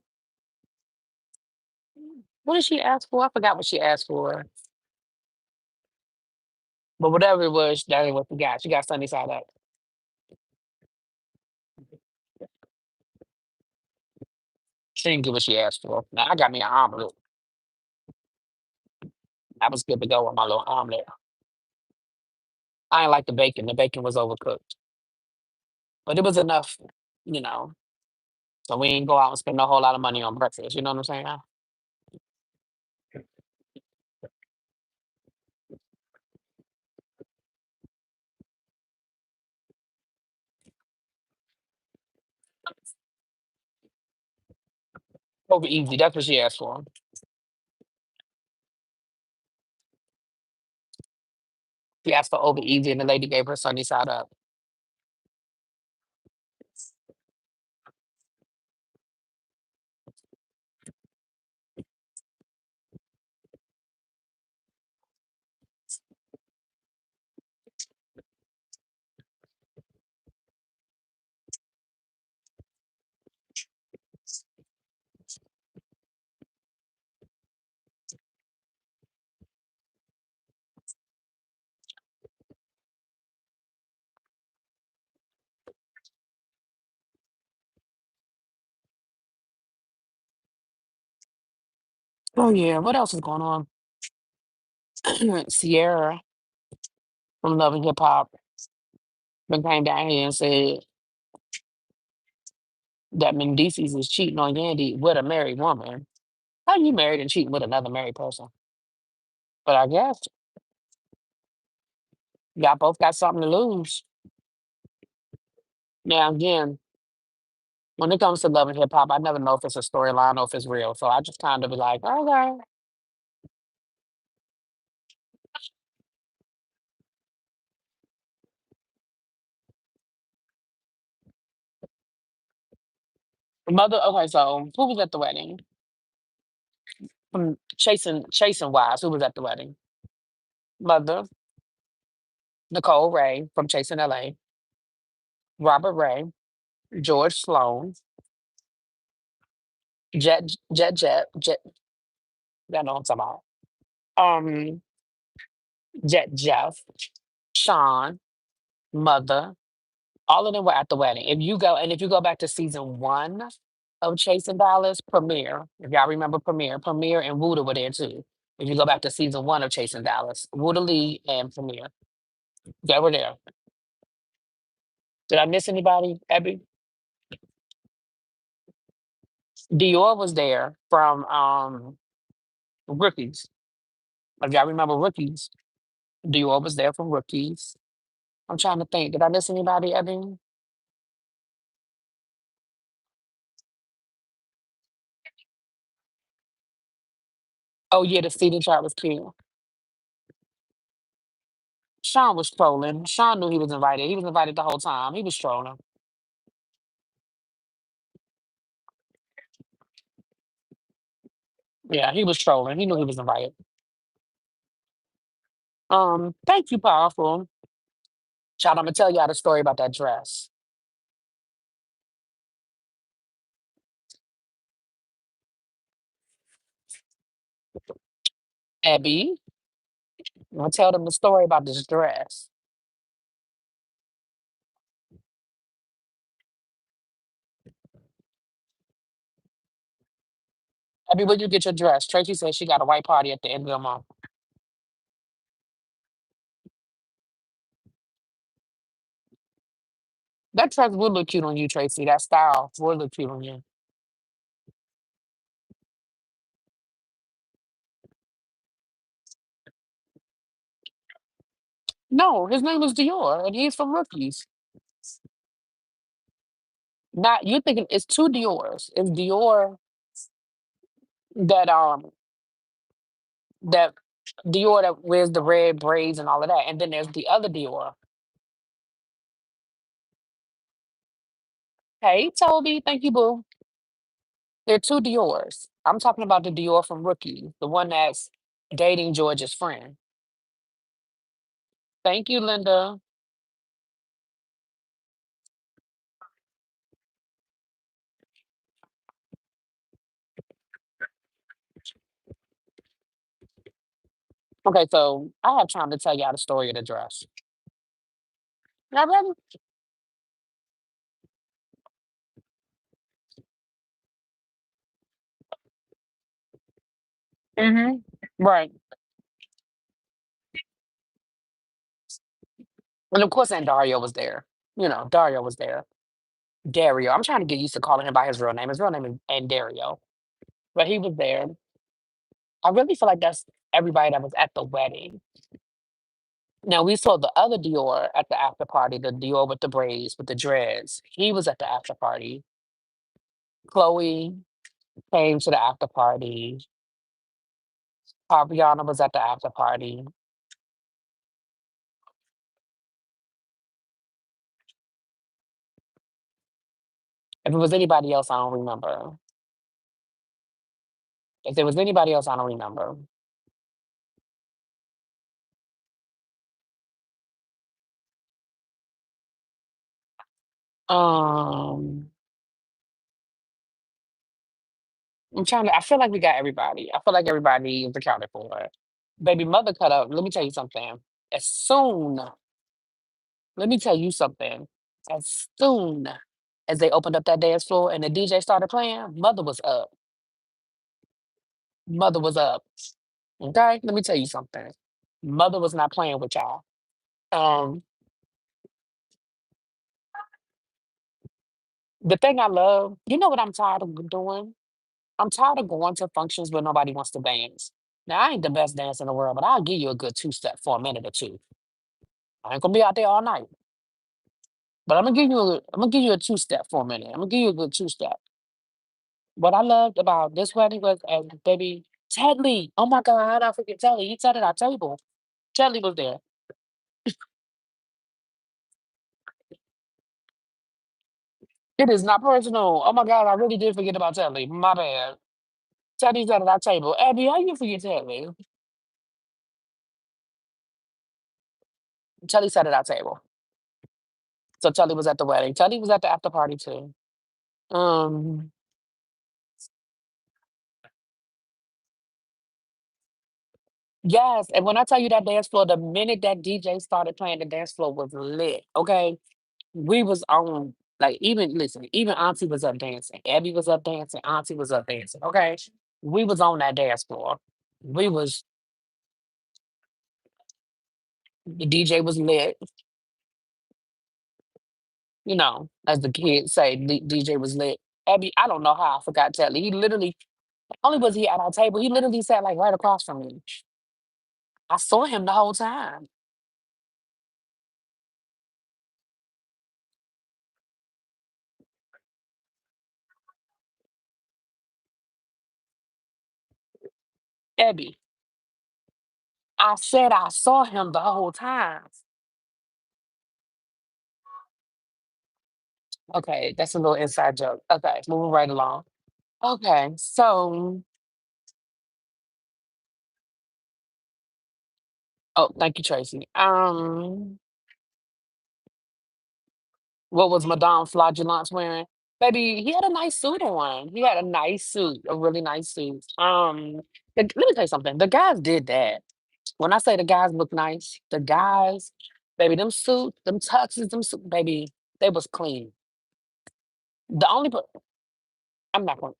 What did she ask for? I forgot what she asked for. But whatever it was, that ain't what she got. She got sunny side up. She didn't get what she asked for. Now I got me an omelet. I was good to go with my little omelet. I ain't like the bacon. The bacon was overcooked. But it was enough, you know. So we ain't go out and spend a whole lot of money on breakfast. You know what I'm saying? Over easy. That's what she asked for. She asked for over easy and the lady gave her sunny side up. Oh yeah, what else is going on? Sierra from Love and Hip Hop then came down here and said that Mendices is cheating on Yandy with a married woman. How you married and cheating with another married person? But I guess y'all both got something to lose. Now again, when it comes to Love and Hip Hop, I never know if it's a storyline or if it's real. So I just kind of be like, okay. Mother, okay, so who was at the wedding? From Chasing Wives, who was at the wedding? Mother, Nicole Ray from Chasing LA, Robert Ray, George Sloan, Jet, y'all know what I'm talking about. Jet Jeff, Sean, Mother, all of them were at the wedding. If you go back to season one of Chasing Dallas, Premiere, if y'all remember Premiere and Wuda were there too. If you go back to season one of Chasing Dallas, Wuda Lee and Premiere, they were there. Did I miss anybody, Abby? Dior was there from Rookies. If y'all remember Rookies, Dior was there from Rookies. I'm trying to think. Did I miss anybody, Abby? Oh yeah, the seating chart was cute. Sean was trolling. Sean knew he was invited. He was invited the whole time. He was trolling. Yeah, he was trolling. He knew he was invited. Thank you, powerful. Child, I'm gonna tell y'all the story about that dress. Abby, I'm gonna tell them the story about this dress. Abby, where'd you get your dress? Tracy said she got a white party at the end of the month. That dress would look cute on you, Tracy. That style would look cute on you. No, his name is Dior, and he's from Rookies. Not you're thinking it's two Dior's. It's Dior that that Dior that wears the red braids and all of that, and then there's the other Dior. Hey, Toby, thank you, boo. There are two Dior's. I'm talking about the Dior from Rookie, the one that's dating George's friend. Thank you, Linda. Okay, so I have time to tell y'all the story of the dress. Y'all ready? Mm-hmm. Right. And of course, and Dario was there. Dario was there. Dario. I'm trying to get used to calling him by his real name. His real name is and Dario. But he was there. I really feel like that's everybody that was at the wedding. Now we saw the other Dior at the after party, the Dior with the braids, with the dreads. He was at the after party. Chloe came to the after party. Ariana was at the after party. If it was anybody else, I don't remember. If there was anybody else, I don't remember. Um, I feel like we got everybody. I feel like everybody is accounted for. Baby mother cut up. Let me tell you something. As soon, let me tell you something. As soon as they opened up that dance floor and the DJ started playing, mother was up. Mother was up. Okay, let me tell you something. Mother was not playing with y'all. Um, the thing I love, you know what I'm tired of doing? I'm tired of going to functions where nobody wants to dance. Now, I ain't the best dancer in the world, but I'll give you a good two-step for a minute or two. I ain't gonna be out there all night, but I'm gonna give you a two-step for a minute. I'm gonna give you a good two-step. What I loved about this wedding was, baby, Tedley. Oh my God, how did I forget Tedley? He sat at our table. Tedley was there. It is not personal. Oh my God, I really did forget about Tedley. My bad. Teddy's sat at our table. Abby, how you forget Tedley? Teddy sat at our table. So Teddy was at the wedding. Teddy was at the after party too. Um, yes, and when I tell you that dance floor, the minute that DJ started playing, the dance floor was lit. Okay, we was on like even listen, even Auntie was up dancing, Abby was up dancing, Auntie was up dancing. Okay, we was on that dance floor. We was the DJ was lit. You know, as the kids say, DJ was lit. Abby, I don't know how I forgot Telly. He literally only was he at our table. He literally sat like right across from me. I saw him the whole time. Abby, I said I saw him the whole time. Okay, that's a little inside joke. Okay, moving right along. Okay, so oh, thank you, Tracy. What was Madame Flagellant wearing? Baby, he had a nice suit on. He had a nice suit, a really nice suit. Let me tell you something. The guys did that. When I say the guys look nice, the guys, baby, them suits, them tuxes, baby, they was clean. The only, I'm not going.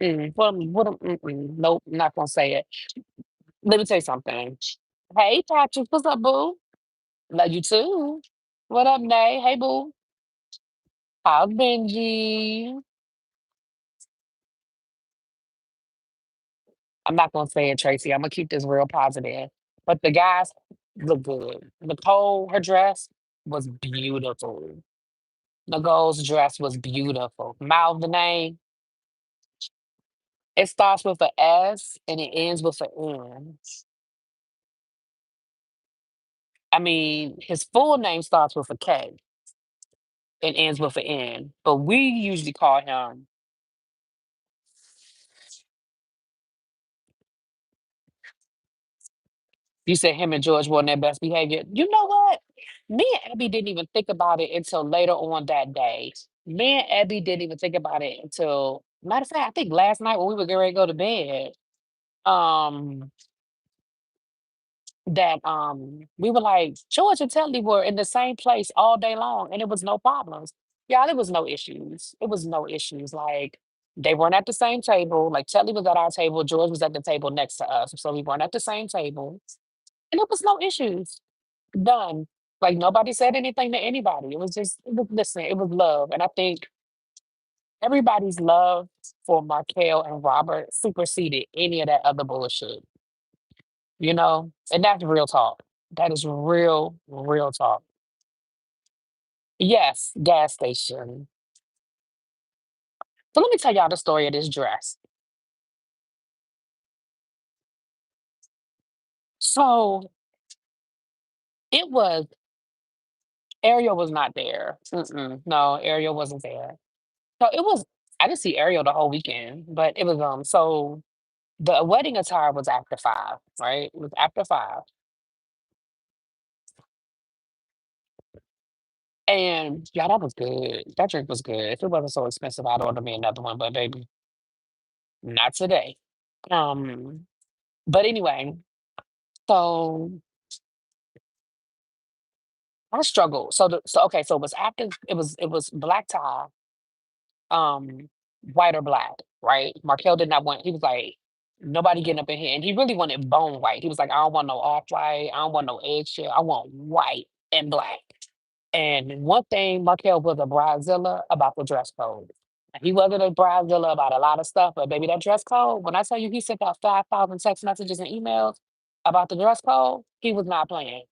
Mm, nope, not gonna say it. Let me tell you something. Hey, Patrick, what's up, boo? Love you too. What up, Nay? Hey, boo. How's Benji? I'm not gonna say it, Tracy. I'm gonna keep this real positive. But the guys look good. Nicole, her dress was beautiful. Nicole's dress was beautiful. Mouth the name. It starts with a S and it ends with an N. I mean, his full name starts with a K and ends with an N. But we usually call him. You said him and George were on their best behavior. You know what? Me and Abby didn't even think about it until later on that day. Me and Abby didn't even think about it until, matter of fact, I think last night when we were getting ready to go to bed. Um, that we were like George and Telly were in the same place all day long, and it was no problems. Yeah, there was no issues. It was no issues. Like they weren't at the same table. Like Telly was at our table, George was at the table next to us, so we weren't at the same table, and it was no issues. Done. Like nobody said anything to anybody. It was just listen. It was love, and I think everybody's love for Markel and Robert superseded any of that other bullshit. You know, and that's real talk. That is real, real talk. Yes, gas station. So let me tell y'all the story of this dress. So it was Ariel was not there. No, Ariel wasn't there. So it was. I didn't see Ariel the whole weekend, but it was so the wedding attire was after 5, right? It was after 5. And yeah, that was good. That drink was good. If it wasn't so expensive, I'd order me another one, but baby, not today. Um, but anyway, so I struggled. So okay, so it was after it was black tie. white or black, right? Markel did not want, he was like, nobody getting up in here. And he really wanted bone white. He was like, I don't want no off white. I don't want no eggshell. I want white and black. And one thing, Markel was a bridezilla about the dress code. He wasn't a bridezilla about a lot of stuff, but baby, that dress code, when I tell you he sent out 5,000 text messages and emails about the dress code, he was not playing.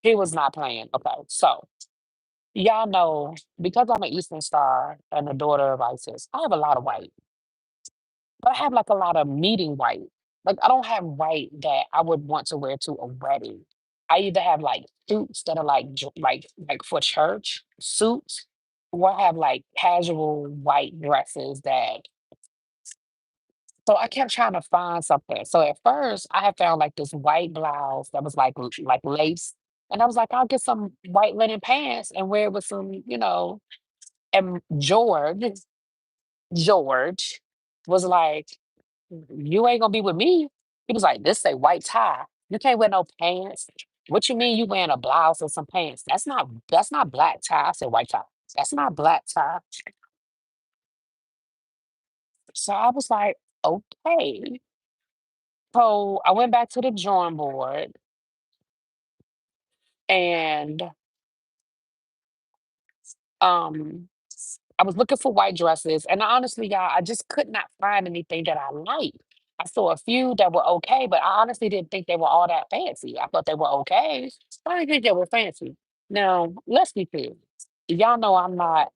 He was not playing. Okay. So y'all know, because I'm an Eastern Star and the daughter of ISIS, I have a lot of white, but I have like a lot of meeting white. Like I don't have white that I would want to wear to a wedding. I either have like suits that are like like for church suits, or I have like casual white dresses that. So I kept trying to find something. So at first, I had found like this white blouse that was like like lace, and I was like, I'll get some white linen pants and wear it with some, and George was like, "You ain't gonna be with me." He was like, "This say white tie. You can't wear no pants. What you mean you wearing a blouse or some pants? That's not black tie." I said white tie. That's not black tie. So I was like, okay. So I went back to the drawing board and um I was looking for white dresses, and honestly, y'all, I just could not find anything that I liked. I saw a few that were okay, but I honestly didn't think they were all that fancy. I thought they were okay, but I didn't think they were fancy. Now, let's be clear. Y'all know I'm not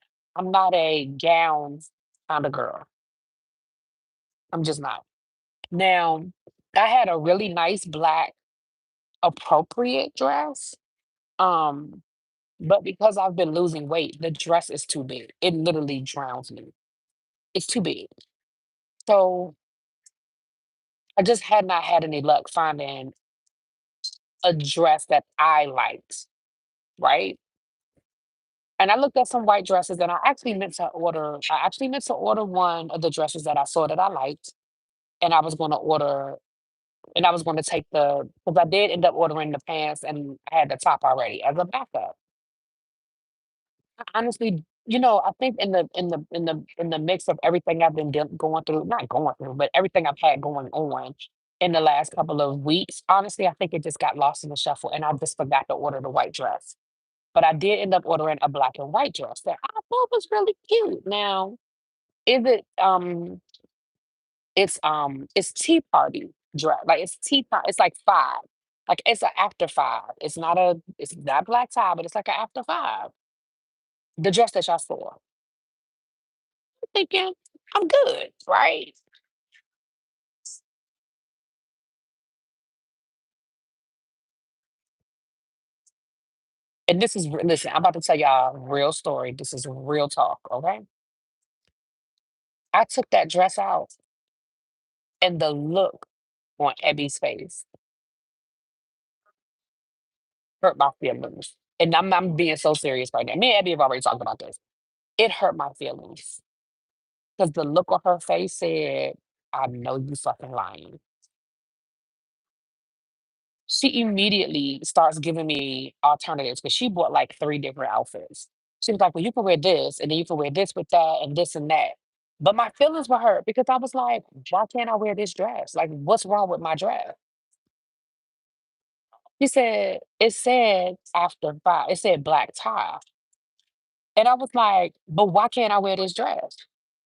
a gowns kind of girl. I'm just not. Now, I had a really nice black appropriate dress. Um, but because I've been losing weight, the dress is too big. It literally drowns me. It's too big. So I just had not had any luck finding a dress that I liked, right? And I looked at some white dresses and I actually meant to order one of the dresses that I saw that I liked. And I was going to order and I was going to take because I did end up ordering the pants and I had the top already as a backup. Honestly, I think in the mix of everything I've been going through, not going through, but everything I've had going on in the last couple of weeks, honestly, I think it just got lost in the shuffle and I just forgot to order the white dress. But I did end up ordering a black and white dress that I thought was really cute. Now, is it's tea party dress. Like it's tea party, it's like five. Like it's an after five. It's not black tie, but it's like an after five. The dress that y'all saw. Thinking, I'm good, right? And listen, I'm about to tell y'all a real story. This is real talk, okay? I took that dress out and the look on Ebby's face hurt my feelings. And I'm being so serious right now. Me and Abby have already talked about this. It hurt my feelings because the look on her face said, I know you fucking lying. She immediately starts giving me alternatives because she bought like three different outfits. She was like, well, you can wear this, and then you can wear this with that, and this and that. But my feelings were hurt because I was like, why can't I wear this dress? Like, what's wrong with my dress? She said, it said after five, it said black tie. And I was like, but why can't I wear this dress?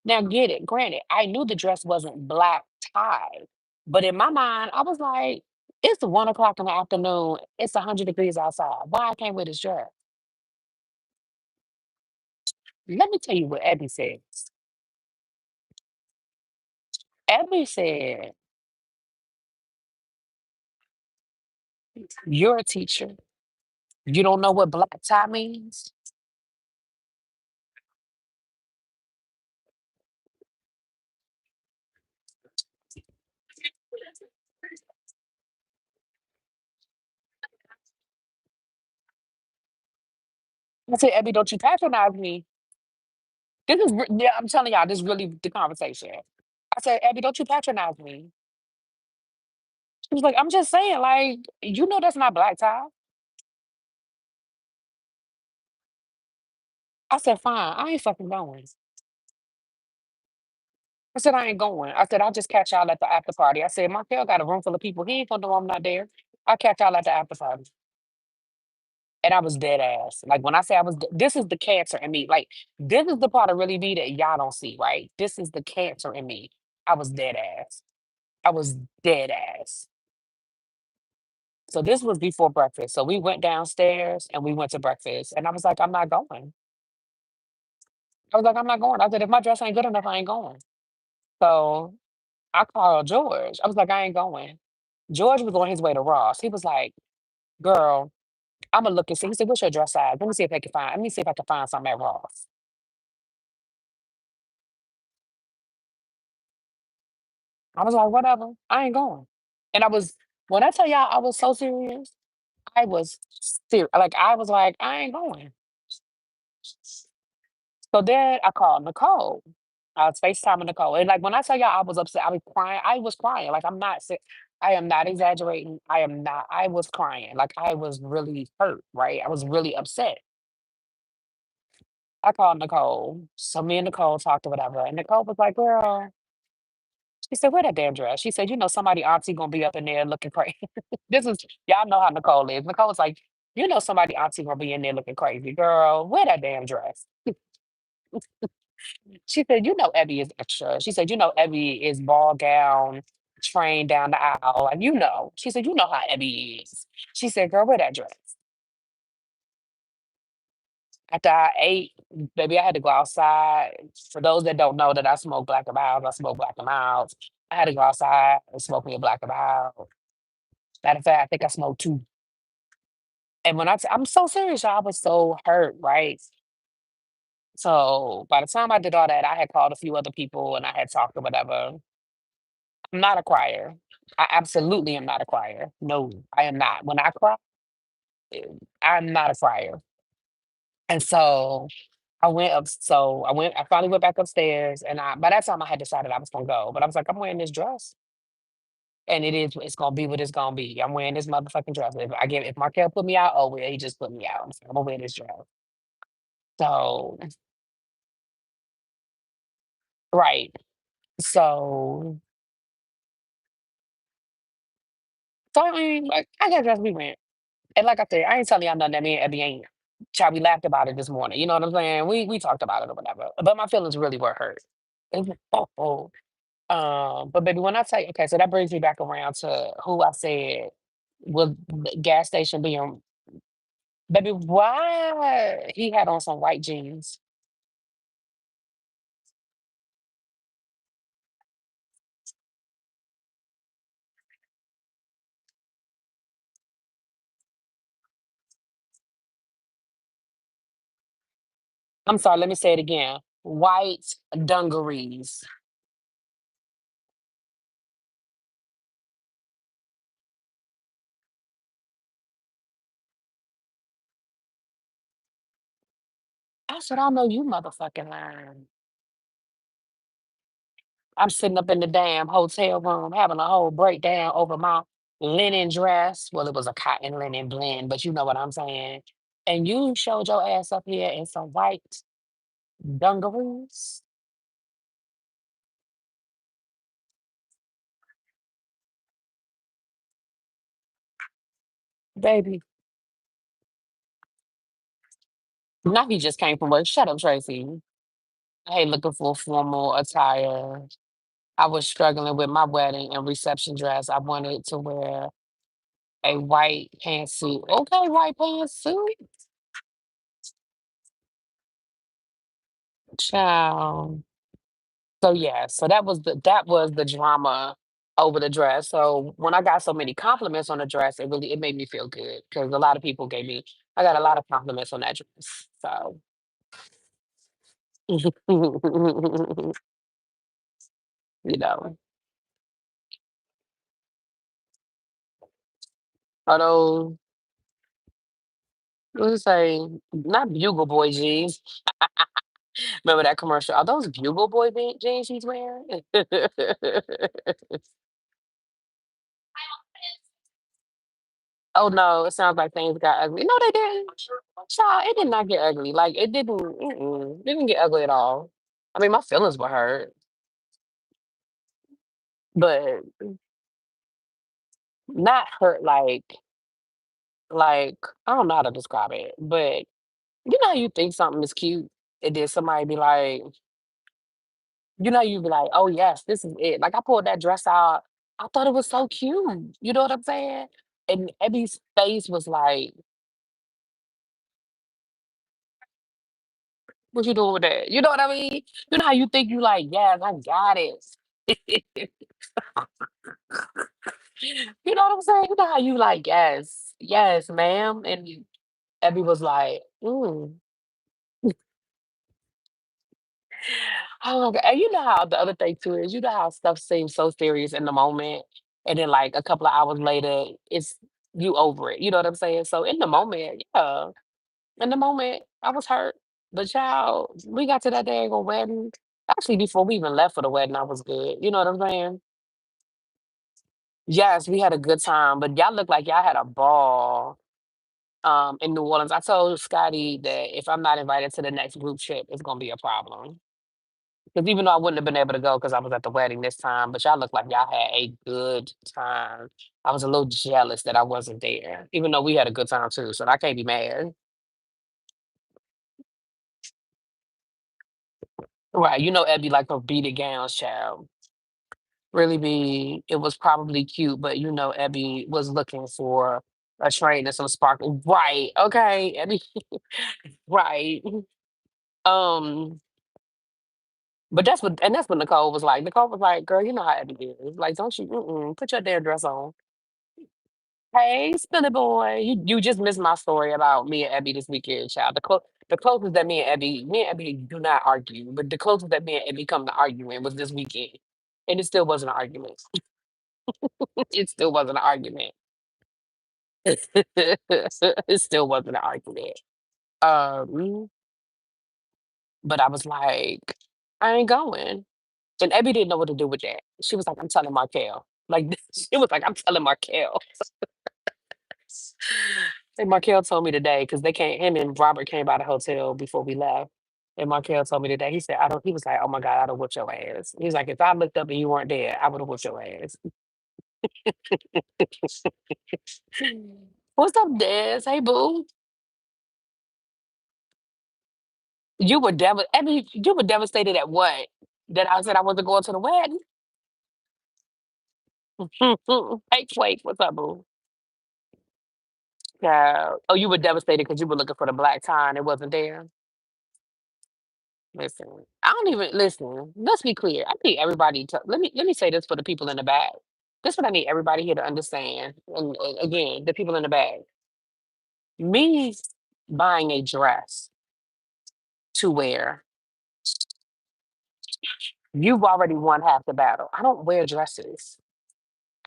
Now, get it. Granted, I knew the dress wasn't black tie, but in my mind, I was like, it's 1 o'clock in the afternoon. It's 100 degrees outside. Why I can't wear this dress? Let me tell you what Abby said. Abby said, you're a teacher. You don't know what black tie means? I said, Abby, don't you patronize me. Yeah, I'm telling y'all, this is really the conversation. I said, Abby, don't you patronize me. She was like, I'm just saying, like, that's not black tie. I said, fine, I ain't fucking going. I said, I ain't going. I said, I'll just catch y'all at the after party. I said, Markel got a room full of people. He ain't gonna know I'm not there. I'll catch y'all at the after party. And I was dead ass. Like when I say this is the cancer in me. Like this is the part of really me that y'all don't see, right? This is the cancer in me. I was dead ass. I was dead ass. So this was before breakfast. So we went downstairs and we went to breakfast. And I was like, I'm not going. I was like, I'm not going. I said, if my dress ain't good enough, I ain't going. So I called George. I was like, I ain't going. George was on his way to Ross. He was like, girl, I'm gonna look and see. He said, what's your dress size? Let me see if I can find something at Ross. I was like, whatever, I ain't going. And when I tell y'all I was so serious, I was serious. Like I was like, I ain't going. So then I called Nicole. I was FaceTiming Nicole. And like when I tell y'all I was upset, I was crying. I was crying. Like I am not exaggerating. I was crying. Like I was really hurt, right? I was really upset. I called Nicole. So me and Nicole talked or whatever. And Nicole was like, girl, she said, where that damn dress? She said, somebody auntie gonna be up in there looking crazy. This is y'all know how Nicole is. Nicole was like, somebody auntie gonna be in there looking crazy. Girl, wear that damn dress. She said, Evie is extra. She said, Evie is ball gown, train down the aisle. And she said, you know how Evie is. She said, girl, wear that dress. After I ate, baby, I had to go outside. For those that don't know that I smoke black and miles, I smoke black and miles. I had to go outside and smoke me a black and mild. Matter of fact, I think I smoked two. And I'm so serious, y'all, I was so hurt, right? So by the time I did all that, I had called a few other people and I had talked or whatever. I'm not a crier. I absolutely am not a crier. No, I am not. When I cry, eh, I'm not a crier. And so I finally went back upstairs and by that time I had decided I was gonna go. But I was like, I'm wearing this dress. And it's gonna be what it's gonna be. I'm wearing this motherfucking dress. If Markel put me out, oh well, he just put me out. I'm gonna wear this dress. So right. So I mean, like I got dressed, we went. And like I said, I ain't telling y'all nothing that me and Abby ain't child, we laughed about it this morning. You know what I'm saying? We talked about it or whatever. But my feelings really were hurt. Oh. But baby, when I tell you, okay, so that brings me back around to who I said will the gas station being baby, why he had on some white jeans. I'm sorry, let me say it again. White dungarees. I said, I know you motherfucking lying. I'm sitting up in the damn hotel room having a whole breakdown over my linen dress. Well, it was a cotton linen blend, but you know what I'm saying. And you showed your ass up here in some white dungarees, baby. Now he just came from work. Shut up, Tracy. Hey, looking for formal attire. I was struggling with my wedding and reception dress. I wanted to wear a white pantsuit. Okay, white pantsuit. Child. So yeah, so that was the drama over the dress. So when I got so many compliments on the dress, it made me feel good because a lot of people gave me I got a lot of compliments on that dress. So you know, are those let's say not Bugle Boy jeans. Remember that commercial? Are those Bugle Boy jeans she's wearing? Oh no, it sounds like things got ugly. No, they didn't. Child, it did not get ugly. Like it didn't get ugly at all. I mean, my feelings were hurt. but not hurt like I don't know how to describe it, but you know how you think something is cute, and then somebody be like, you know, you be like, "Oh yes, this is it." Like I pulled that dress out, I thought it was so cute. You know what I'm saying? And Abby's face was like, "What you doing with that?" You know what I mean? You know how you think you like, "Yes, I got it." You know what I'm saying? You know how you like, "Yes, yes, ma'am," and Abby was like, "Mm." Oh, okay. And you know how the other thing too is, you know how stuff seems so serious in the moment, and then like a couple of hours later, it's you over it. You know what I'm saying? So in the moment, yeah, in the moment, I was hurt. But child, we got to that day wedding. Actually, before we even left for the wedding, I was good. You know what I'm saying? Yes, we had a good time, but y'all look like y'all had a ball in New Orleans. I told Scotty that if I'm not invited to the next group trip, it's gonna be a problem. Because even though I wouldn't have been able to go because I was at the wedding this time, but y'all look like y'all had a good time. I was a little jealous that I wasn't there, even though we had a good time too. So I can't be mad. Right. You know, Ebby like her beaded gowns, child. Really be, it was probably cute, but you know, Ebby was looking for a train and some sparkle. Right. Okay. Ebby, right. Um, but that's what Nicole was like. Nicole was like, girl, you know how Ebby is. Like, don't you put your damn dress on. Hey, Spilly boy. You just missed my story about me and Abby this weekend, child. The closest that me and Abby do not argue, but the closest that me and Abby come to arguing was this weekend. And it still wasn't an argument. It still wasn't an argument. It still wasn't an argument. Um, but I was like, I ain't going. And Abby didn't know what to do with that. She was like, I'm telling Markel. Like she was like, I'm telling Markel. And Markel told me today because they came, him and Robert came by the hotel before we left. And Markel told me today, he said, I don't, he was like, oh my God, I'd have whooped your ass. He's like, if I looked up and you weren't there, I would have whooped your ass. What's up, Des? Hey, boo. You were I mean, you were devastated at what? That I said I wasn't going to the wedding? Hey, Quake, what's up, boo? Oh, you were devastated because you were looking for the black tie and it wasn't there? Listen, I don't even listen. Let's be clear. I need everybody to let me say this for the people in the back. This is what I need everybody here to understand. And again, the people in the back. Me buying a dress to wear, you've already won half the battle. I don't wear dresses.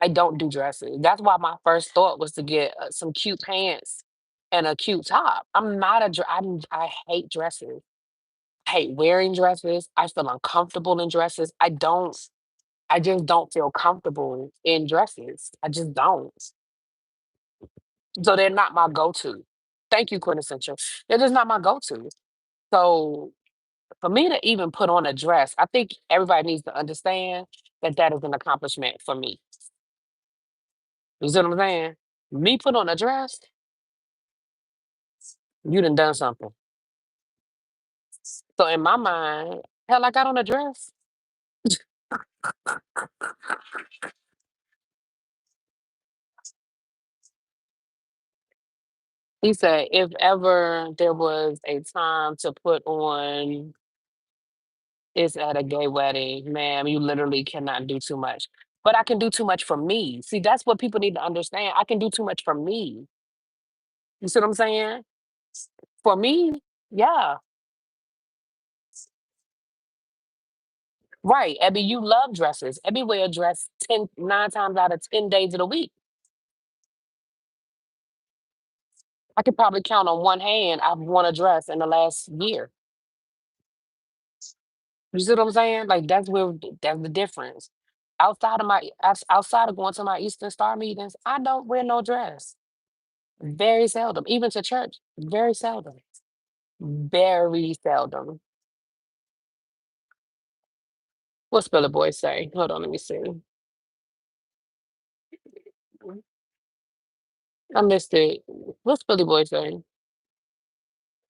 I don't do dresses. That's why my first thought was to get some cute pants and a cute top. I'm not a I hate dresses. I hate wearing dresses. I feel uncomfortable in dresses. I just don't feel comfortable in dresses. I just don't. So they're not my go-to. Thank you, Quintessential. They're just not my go-to. So for me to even put on a dress, I think everybody needs to understand that that is an accomplishment for me. You see what I'm saying? Me put on a dress, you done something. So in my mind, hell, I got on a dress. He said, if ever there was a time to put on it's at a gay wedding, ma'am. You literally cannot do too much. But I can do too much for me. See, that's what people need to understand. I can do too much for me. You see what I'm saying? For me, yeah. Right. Abby, you love dresses. Abby wear a dress 9 times out of 10 days of the week. I could probably count on one hand. I've worn a dress in the last year. You see what I'm saying? Like that's the difference. Outside of going to my Eastern Star meetings, I don't wear no dress. Very seldom. Even to church, very seldom. Very seldom. What's Spiller Boy say? Hold on, let me see. I missed it. What's Billy Boy saying?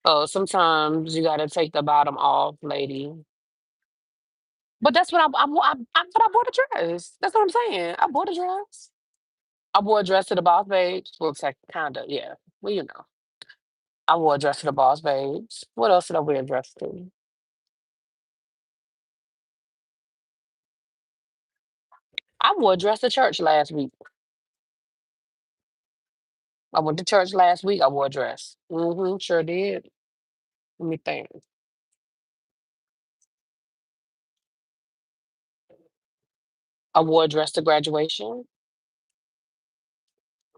Oh, sometimes you gotta take the bottom off, lady. But that's what but I bought a dress. That's what I'm saying. I bought a dress. I wore a dress to the boss babes. Well, it's like kinda, yeah. Well, you know. I wore a dress to the boss babes. What else did I wear a dress to? I wore a dress to church last week. I went to church last week. I wore a dress. Sure did. Let me think. I wore a dress to graduation.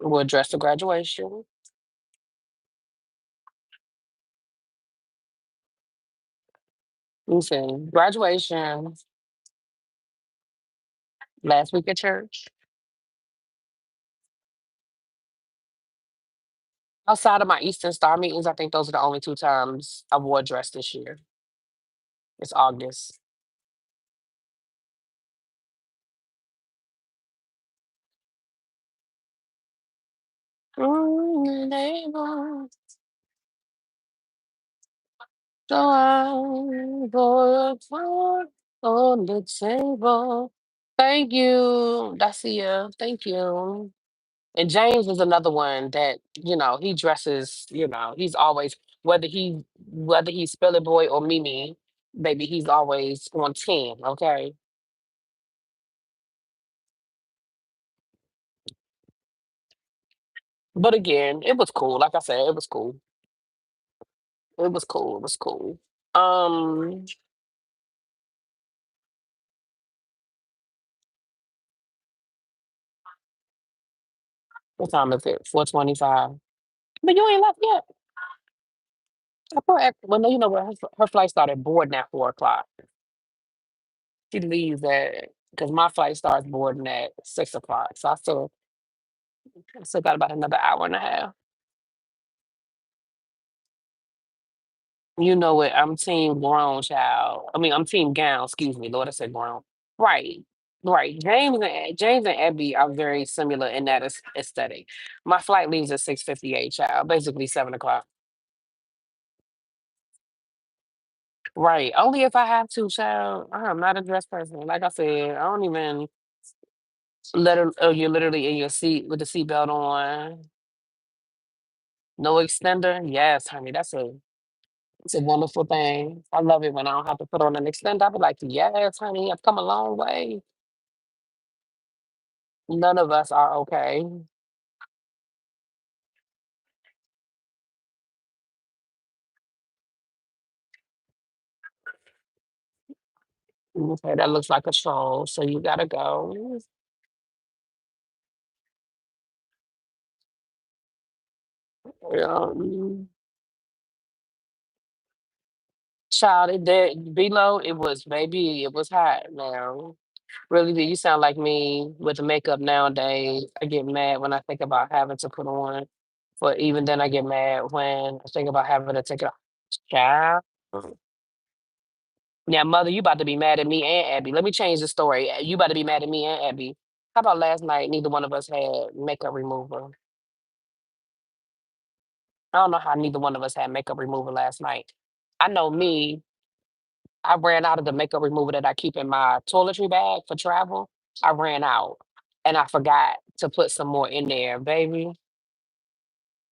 I wore a dress to graduation. Listen, graduation last week at church. Outside of my Eastern Star meetings, I think those are the only two times I wore a dress this year. It's August. Neighbor, so I pour a food on the table. Thank you, Dacia. Thank you. And James is another one that, he dresses, he's always, whether he's Spilly Boy or Mimi, baby, he's always on 10, okay? But again, it was cool. Like I said, it was cool. It was cool. It was cool. Um, what time is it? 4:25. But you ain't left yet. Well, no, you know what? Her flight started boarding at 4 o'clock. She leaves at because my flight starts boarding at 6 o'clock. So I still got about another hour and a half. You know what? I'm team grown child. I mean, I'm team gown. Excuse me, Lord, I said grown. Right, right. James and Abby are very similar in that aesthetic. My flight leaves at 6:58, child. Basically 7 o'clock. Right. Only if I have to, child. I'm not a dress person. Like I said, I don't even you're literally in your seat with the seatbelt on. No extender. Yes, honey. It's a wonderful thing. I love it when I don't have to put on an extender. I be like, yes, honey, I've come a long way. None of us are okay. Okay, that looks like a troll, so you gotta go. Um, Child, it did below. It was baby. It was hot. Now, really, do you sound like me with the makeup nowadays? I get mad when I think about having to put on, but even then, I get mad when I think about having to take it off. Child. Now, mother, you about to be mad at me and Abby. Let me change the story. You about to be mad at me and Abby. How about last night? Neither one of us had makeup remover. I don't know how neither one of us had makeup remover last night. I know me. I ran out of the makeup remover that I keep in my toiletry bag for travel. I ran out, and I forgot to put some more in there, baby.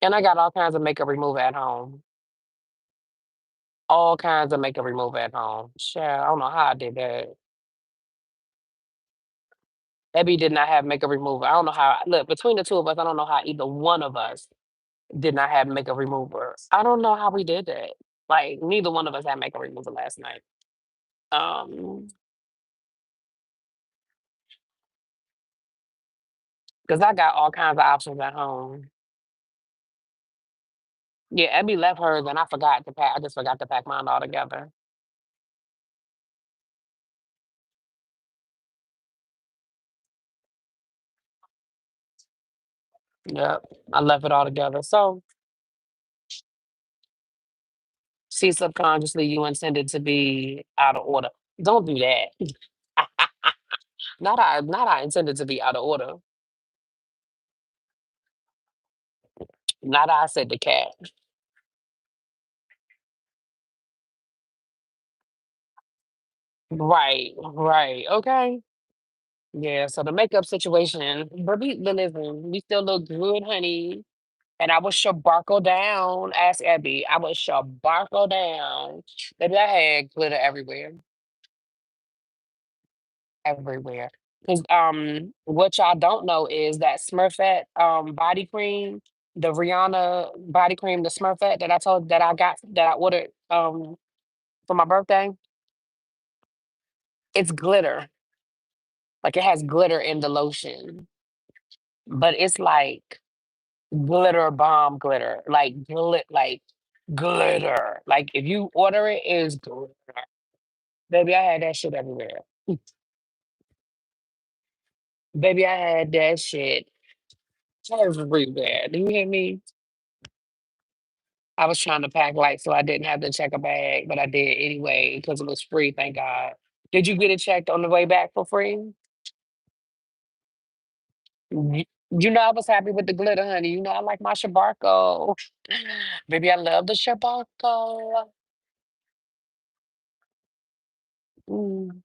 And I got all kinds of makeup remover at home. All kinds of makeup remover at home. Sure, I don't know how I did that. Abby did not have makeup remover. I don't know how. Look, between the two of us, I don't know how either one of us did not have makeup remover. I don't know how we did that. Like neither one of us had makeup remover last night. Um, because I got all kinds of options at home. Yeah, Abby left hers and I forgot to pack. I just forgot to pack mine all together. Yep, I left it all together. So see, subconsciously you intended to be out of order. Don't do that. Not I intended to be out of order. Not I said the cat. Right, right. Okay. Yeah, so the makeup situation, but we listen, we still look good, honey. And I was sharbarkle down. Ask Abby. I was sharbarkle down. Baby, I had glitter everywhere. Everywhere. Because what y'all don't know is that Smurfette body cream, the Rihanna body cream, the Smurfette that I told that I got that I ordered for my birthday, it's glitter. Like it has glitter in the lotion. But it's like glitter bomb glitter. Like glitter. Like if you order it, it's glitter. Baby, I had that shit everywhere. Baby, I had that shit everywhere. Do you hear me? I was trying to pack light so I didn't have to check a bag, but I did anyway because it was free, thank God. Did you get it checked on the way back for free? Y- You know, I was happy with the glitter, honey. You know, I like my Shabarko. Baby, I love the Shabarko. Mm,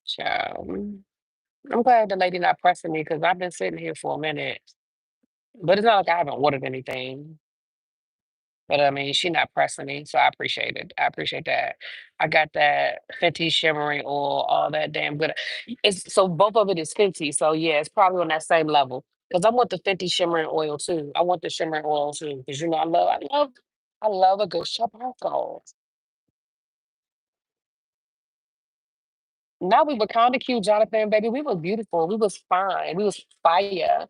child. I'm glad the lady not pressing me because I've been sitting here for a minute. But it's not like I haven't ordered anything. But I mean, she not pressing me, so I appreciate it. I appreciate that. I got that Fenty shimmering oil, all that damn good. It's so both of it is Fenty, so yeah, it's probably on that same level. Because I want the Fenty shimmering oil too. I want the shimmering oil too. Because you know, I love a good Chapaco. Now we were kind of cute, Jonathan, baby. We was beautiful. We was fine. We was fire.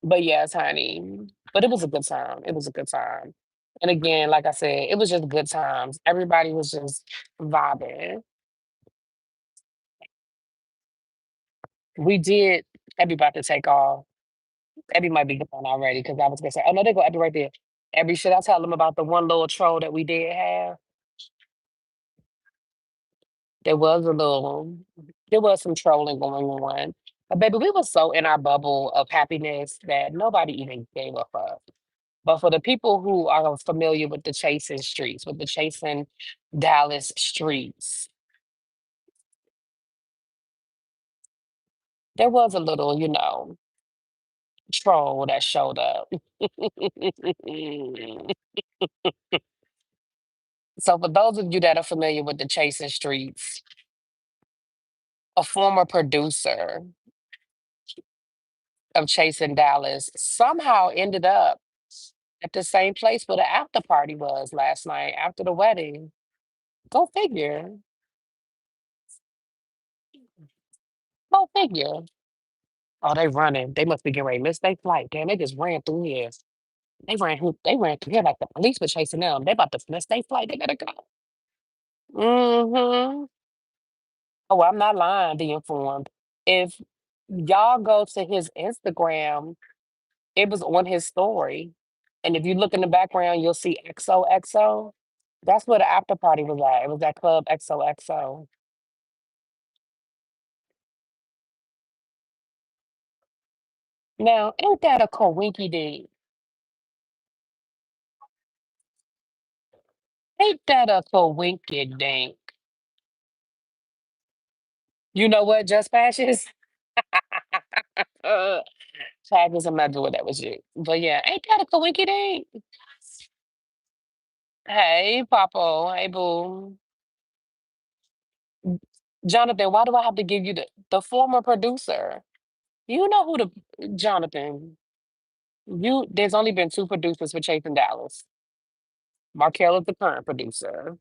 But yes, honey. But it was a good time. It was a good time. And again, like I said, it was just good times. Everybody was just vibing. We did. Abby about to take off. Abby might be gone already because I was gonna say, oh no, they go Abby right there. Abby, should I tell them about the one little troll that we did have? There was a little, there was some trolling going on. But baby, we were so in our bubble of happiness that nobody even gave a fuck. But for the people who are familiar with the Chasing streets, with the Chasing Dallas streets, there was a little, troll that showed up. So for those of you that are familiar with the Chasing streets, a former producer of Chasing Dallas somehow ended up at the same place where the after party was last night after the wedding. Go figure. Go figure. Oh, they running. They must be getting ready to miss their flight. Damn, they just ran through here. They ran through here like the police were chasing them. They about to miss their flight. They gotta go. Hmm. Oh, I'm not lying, be informed. If y'all go to his Instagram, it was on his story. And if you look in the background, you'll see XOXO. That's where the after party was at. It was at Club XOXO. Now, ain't that a coinky dink? Ain't that a coinky dink? You know what, Just Patches? Uh, Patches, I'm not doing that with you. But yeah, ain't that a coinky dink? Hey, Papo. Hey, boo. Jonathan, why do I have to give you the former producer? You know who the Jonathan. There's only been two producers for Chasing Dallas. Markel is the current producer.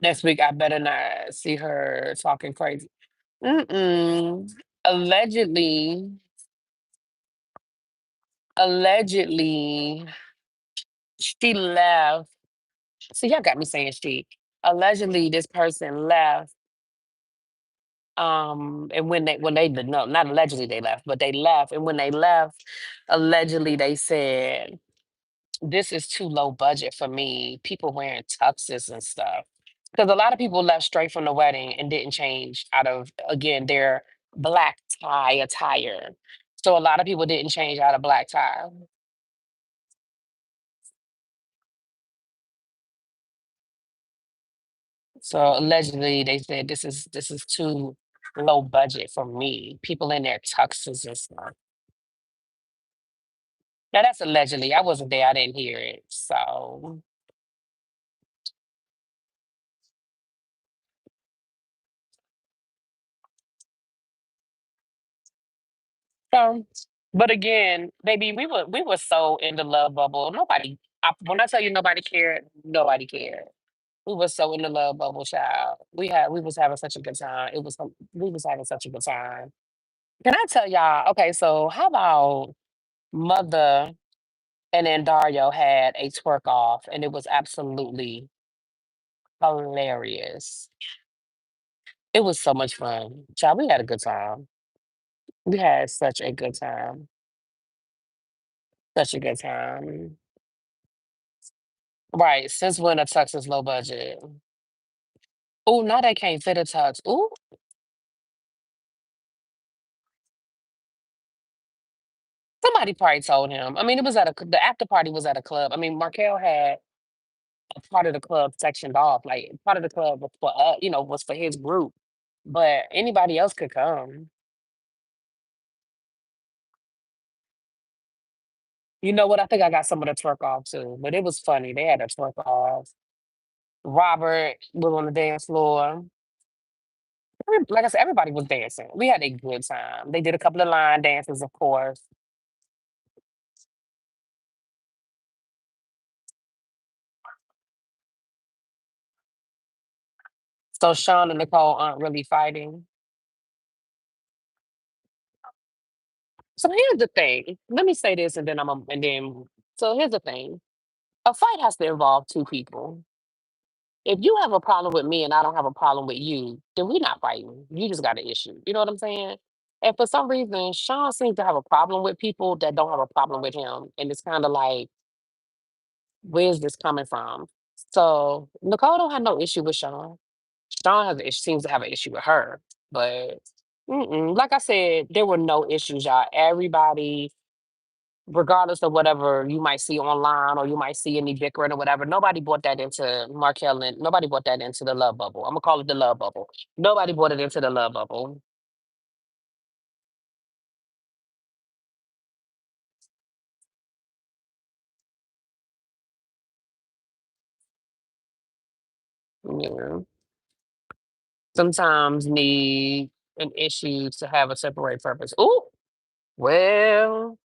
Next week, I better not see her talking crazy. Mm-mm. Allegedly, allegedly, She left. See, y'all got me saying she. Allegedly, this person left. And when they did no, not allegedly they left, but they left. And when they left, allegedly they said, "This is too low budget for me." People wearing tuxes and stuff. Because a lot of people left straight from the wedding and didn't change out of, again, their black tie attire. So a lot of people didn't change out of black tie. So allegedly they said this is too low budget for me. People in their tuxes and stuff. Now that's allegedly. I wasn't there. I didn't hear it. So, but again, baby, we were so in the love bubble. When I tell you nobody cared, nobody cared. We were so in the love bubble, child. We was having such a good time. We was having such a good time. Can I tell y'all? Okay, so how about Mother and then Dario had a twerk off, and it was absolutely hilarious. It was so much fun, child. We had a good time. We had such a good time. Such a good time. Right. Since when a tux is low budget? Oh, now they can't fit a tux. Ooh, somebody probably told him. I mean, it was the after party was at a club. I mean, Markel had a part of the club sectioned off. Like part of the club was for was for his group, but anybody else could come. You know what? I think I got some of the twerk off too, but it was funny. They had a twerk off. Robert was on the dance floor. Like I said, everybody was dancing. We had a good time. They did a couple of line dances, of course. So Sean and Nicole aren't really fighting. So here's the thing. Let me say this, and then So here's the thing. A fight has to involve two people. If you have a problem with me and I don't have a problem with you, then we're not fighting. You just got an issue. You know what I'm saying? And for some reason, Sean seems to have a problem with people that don't have a problem with him. And it's kind of like, where's this coming from? So Nicole don't have no issue with Sean. Sean seems to have an issue with her. But like I said, there were no issues, y'all. Everybody, regardless of whatever you might see online or you might see any bickering or whatever, nobody brought that into Markel and nobody brought that into the love bubble. I'm gonna call it the love bubble. Nobody brought it into the love bubble. Yeah. Sometimes need an issue to have a separate purpose. Oh, well,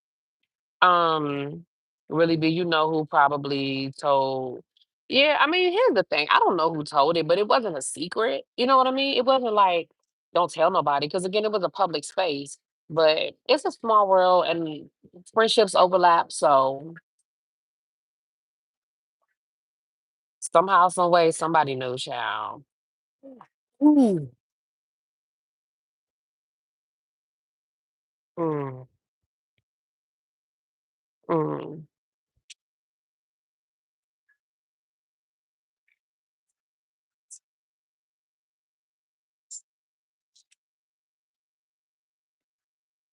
um, really be you know who probably told. Yeah, I mean, here's the thing. I don't know who told it, but it wasn't a secret. You know what I mean? It wasn't like, don't tell nobody, because again, it was a public space. But it's a small world and friendships overlap. So somehow, some way, somebody knows, child. Ooh. Mm, mm.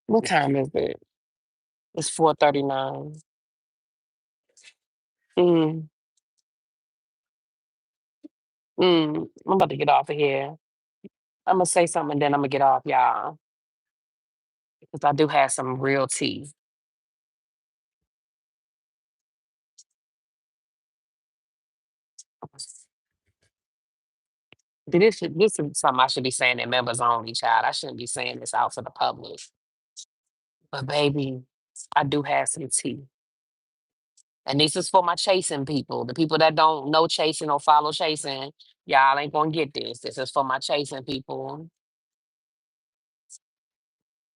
What time is it? It's 4:39. Mm, I'm about to get off of here. I'm gonna say something and then I'm gonna get off, y'all, because I do have some real tea. This is something I should be saying in members only, child. I shouldn't be saying this out to the public. But baby, I do have some tea. And this is for my chasing people. The people that don't know chasing or follow chasing, y'all ain't gonna get this. This is for my chasing people.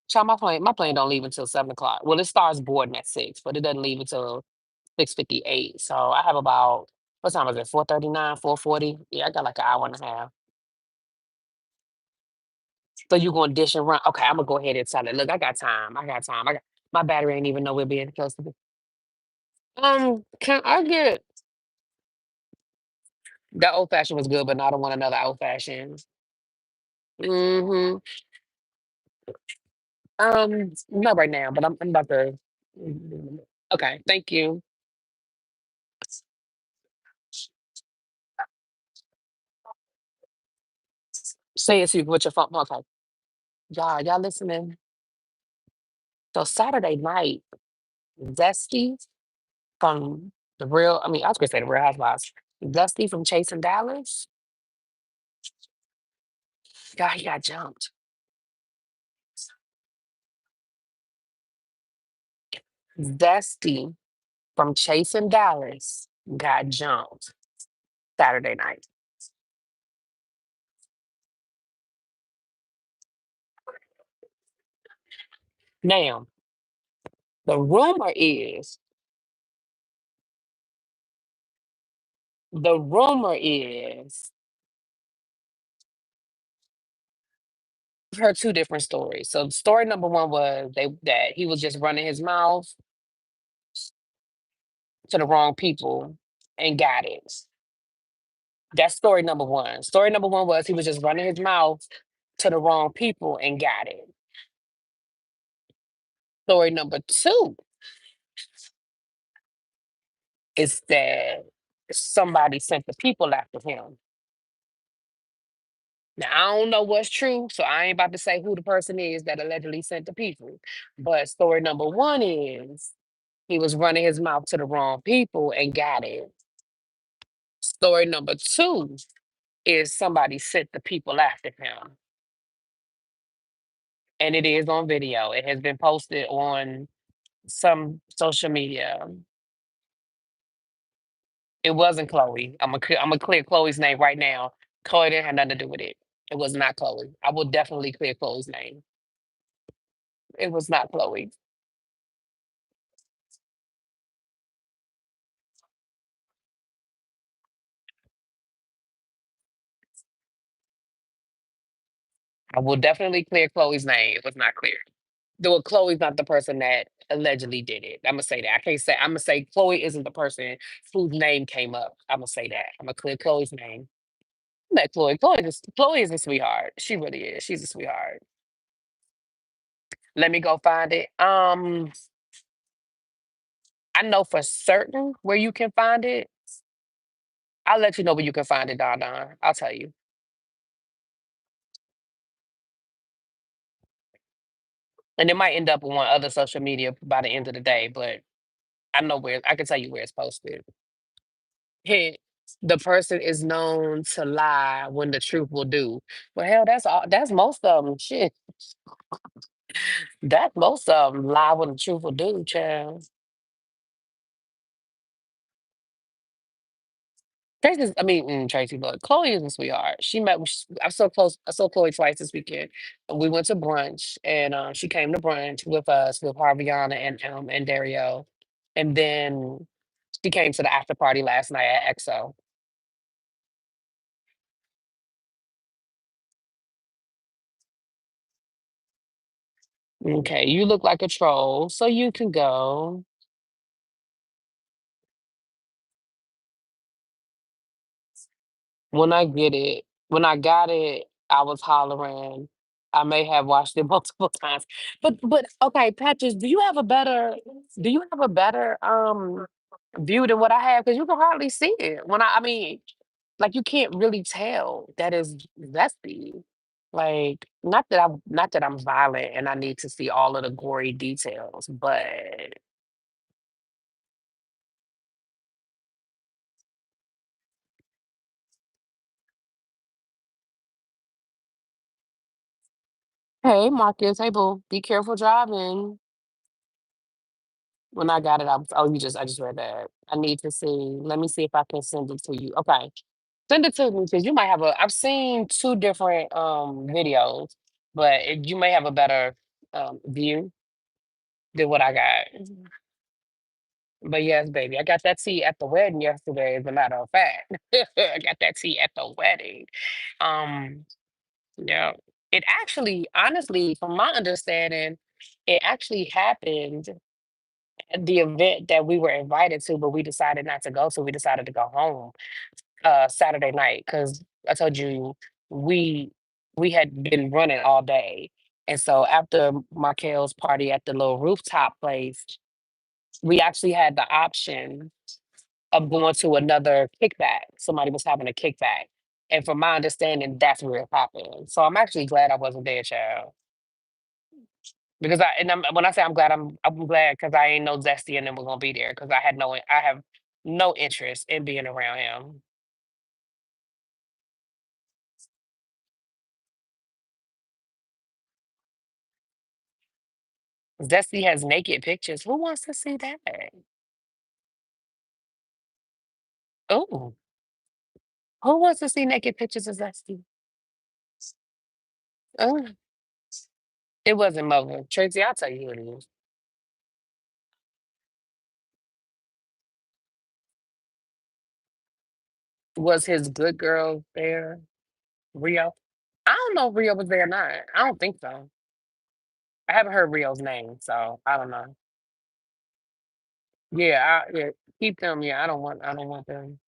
Child, my plane don't leave until 7 o'clock. Well, it starts boarding at 6, but it doesn't leave until 6:58. So I have about, what time is it? 4:39, 4:40. Yeah, I got like an hour and a half. So you gonna dish and run? Okay, I'm gonna go ahead and tell it. Look, I got time. I got time. I got my battery ain't even know we're being close to. Can I get that old fashioned was good, but no, I don't want another old fashioned. Mm-hmm. Not right now, but I'm about to. Okay, thank you. Say it to you with your phone. Okay, y'all listening? So Saturday night, Zesty from the real. I mean, I was gonna say the Real Housewives. Zesty from Chasing Dallas. God, he got jumped. Zesty from Chasing Dallas got jumped Saturday night. Now, the rumor is, I've heard two different stories. So story number one was that he was just running his mouth to the wrong people and got it. That's story number one. Story number one was he was just running his mouth to the wrong people and got it. Story number two is that somebody sent the people after him. Now, I don't know what's true, so I ain't about to say who the person is that allegedly sent the people. But story number one is he was running his mouth to the wrong people and got it. Story number two is somebody sent the people after him. And it is on video. It has been posted on some social media. It wasn't Chloe. I'm gonna clear Chloe's name right now. Chloe didn't have nothing to do with it. It was not Chloe. I will definitely clear Chloe's name. It was not Chloe. I will definitely clear Chloe's name. It was not clear. Though Chloe's not the person that allegedly did it. I'm gonna say that. I can't say. I'm gonna say Chloe isn't the person whose name came up. I'm gonna say that. I'm gonna clear Chloe's name. Met Chloe. Chloe is a sweetheart. She really is. She's a sweetheart. Let me go find it. I know for certain where you can find it. I'll let you know where you can find it, Don Don. I'll tell you. And it might end up on other social media by the end of the day, but I know where I can tell you where it's posted. Hint, the person is known to lie when the truth will do. Well, hell, that's most of them. Shit. That's most of them lie when the truth will do, child. Tracy, but Chloe is a sweetheart. She met. I saw close. I saw Chloe twice this weekend. We went to brunch, and she came to brunch with us, with Harviana and Dario, and then she came to the after party last night at EXO. Okay, you look like a troll, so you can go. When I got it, I was hollering. I may have watched it multiple times. But okay, Patches, do you have a better view than what I have? Because you can hardly see it. Like you can't really tell that is zesty. Like, not that I'm violent and I need to see all of the gory details, but hey Marcus, hey boo, be careful driving. When I got it, I just read that. I need to see. Let me see if I can send it to you. Okay. Send it to me because you might have I've seen two different videos, but you may have a better view than what I got. But yes, baby, I got that tea at the wedding yesterday, as a matter of fact. I got that tea at the wedding. Um, yeah. It actually, honestly, from my understanding, it actually happened at the event that we were invited to, but we decided not to go, so we decided to go home Saturday night because I told you we we had been running all day. And so after Markel's party at the little rooftop place, we actually had the option of going to another kickback. Somebody was having a kickback. And from my understanding, that's where it happened. So I'm actually glad I wasn't there, child. Because when I say I'm glad because I ain't no Zesty and then we're gonna be there because I have no interest in being around him. Zesty has naked pictures. Who wants to see that? Oh, who wants to see naked pictures of Zesty? Oh, it wasn't Mother. Tracy, I'll tell you who it is. Was his good girl there? Rio? I don't know if Rio was there or not. I don't think so. I haven't heard Rio's name, so I don't know. Yeah, keep them. Yeah, I don't want them.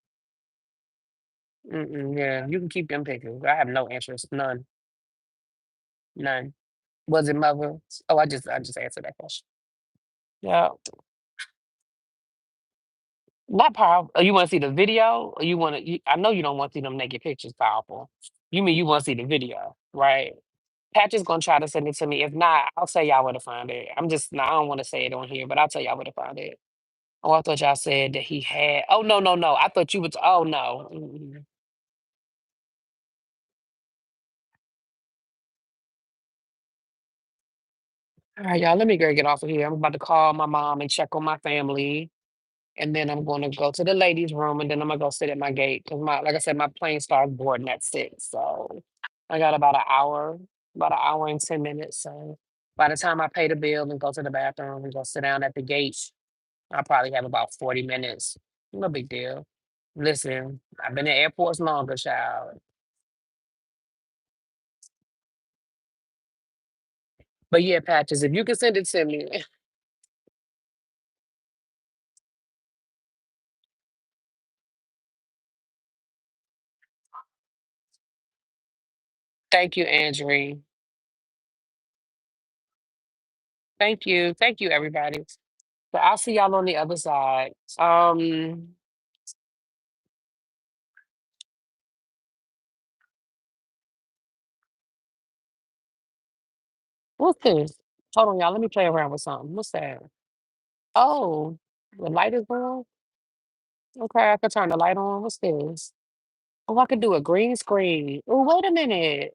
Mm-mm, yeah, you can keep them pictures. I have no interest, none, none. Was it Mother? Oh, I just answered that question. Yeah, not powerful. Oh, you want to see the video, or you want to? I know you don't want to see them naked pictures. Powerful. You mean you want to see the video, right? Patch is gonna try to send it to me. If not, I'll tell y'all where to find it. I'm just, no, I don't want to say it on here, but I'll tell y'all where to find it. Oh, I thought y'all said that he had. Oh no, no, no. I thought you was. Oh no. Mm-mm. All right, y'all. Let me go get off of here. I'm about to call my mom and check on my family, and then I'm going to go to the ladies' room, and then I'm gonna go sit at my gate because like I said, my plane starts boarding at 6, so I got about an hour and 10 minutes. So by the time I pay the bill and go to the bathroom and go sit down at the gate, I'll probably have about 40 minutes. No big deal. Listen, I've been in airports longer, child. But yeah, Patches, if you can send it to me. Thank you, Andrew. Thank you. Thank you, everybody. So I'll see y'all on the other side. Um, what's this? Hold on, y'all. Let me play around with something. What's that? Oh, the light is on. Okay, I can turn the light on. What's this? Oh, I could do a green screen. Oh, wait a minute.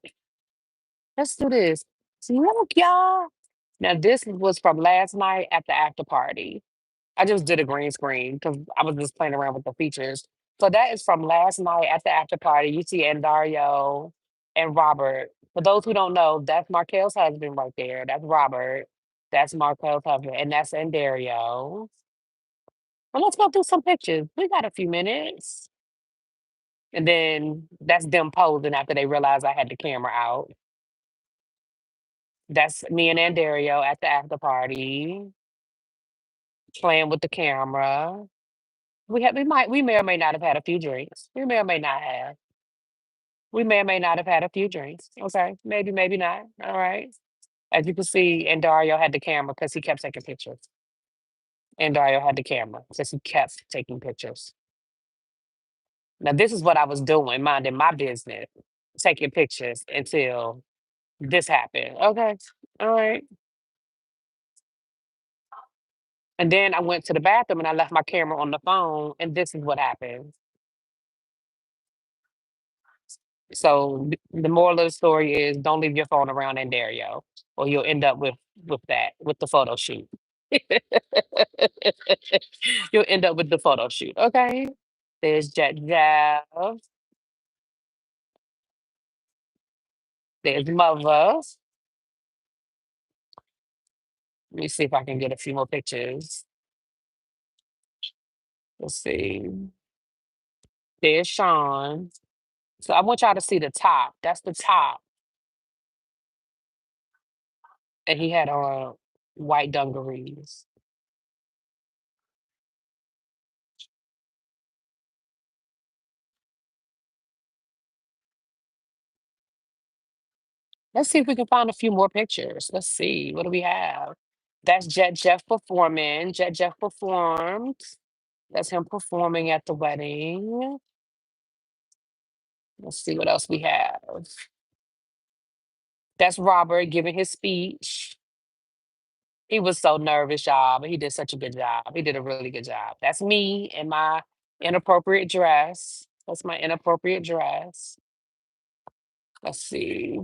Let's do this. Look, y'all. Now, this was from last night at the after party. I just did a green screen because I was just playing around with the features. So that is from last night at the after party. You see Dario and Robert. For those who don't know, that's Markel's husband right there. That's Robert. That's Markel's husband. And that's Dario. Well, let's go through some pictures. We got a few minutes. And then that's them posing after they realized I had the camera out. That's me and Dario at the after party, playing with the camera. We may or may not have had a few drinks. We may or may not have. We may or may not have had a few drinks. Okay. Maybe, maybe not. All right. As you can see, and Dario had the camera because he kept taking pictures. And Dario had the camera because he kept taking pictures. Now, this is what I was doing, minding my business, taking pictures until this happened. Okay. All right. And then I went to the bathroom and I left my camera on the phone, and this is what happened. So the moral of the story is don't leave your phone around in there, yo, or you'll end up with the photo shoot. You'll end up with the photo shoot. Okay. There's Jet Jav. There's Mother. Let me see if I can get a few more pictures. Let's see. There's Sean. So I want y'all to see the top. That's the top. And he had on white dungarees. Let's see if we can find a few more pictures. Let's see. What do we have? That's Jet Jeff performing. Jet Jeff performed. That's him performing at the wedding. Let's see what else we have. That's Robert giving his speech. He was so nervous, y'all, but he did such a good job. He did a really good job. That's me in my inappropriate dress. That's my inappropriate dress. Let's see.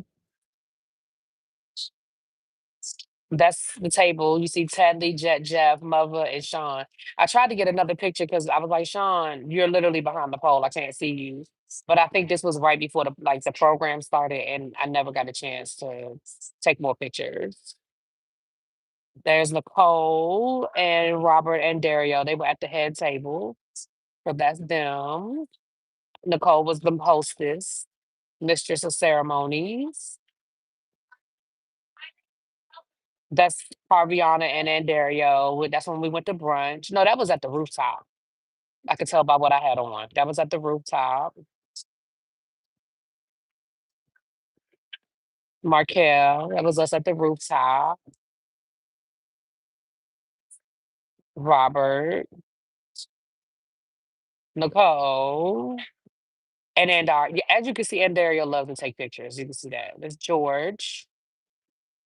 That's the table. You see Tedley, Jet Jeff, Mother, and Sean. I tried to get another picture because I was like, Sean, you're literally behind the pole. I can't see you. But I think this was right before the program started, and I never got a chance to take more pictures. There's Nicole and Robert and Dario. They were at the head table. So that's them. Nicole was the hostess, mistress of ceremonies. That's Harviana and Dario. That's when we went to brunch. No, that was at the rooftop. I could tell by what I had on. That was at the rooftop. Markel, that was us at the rooftop. Robert, Nicole, and Andar. Yeah, as you can see, Andario loves to take pictures. You can see that. There's George,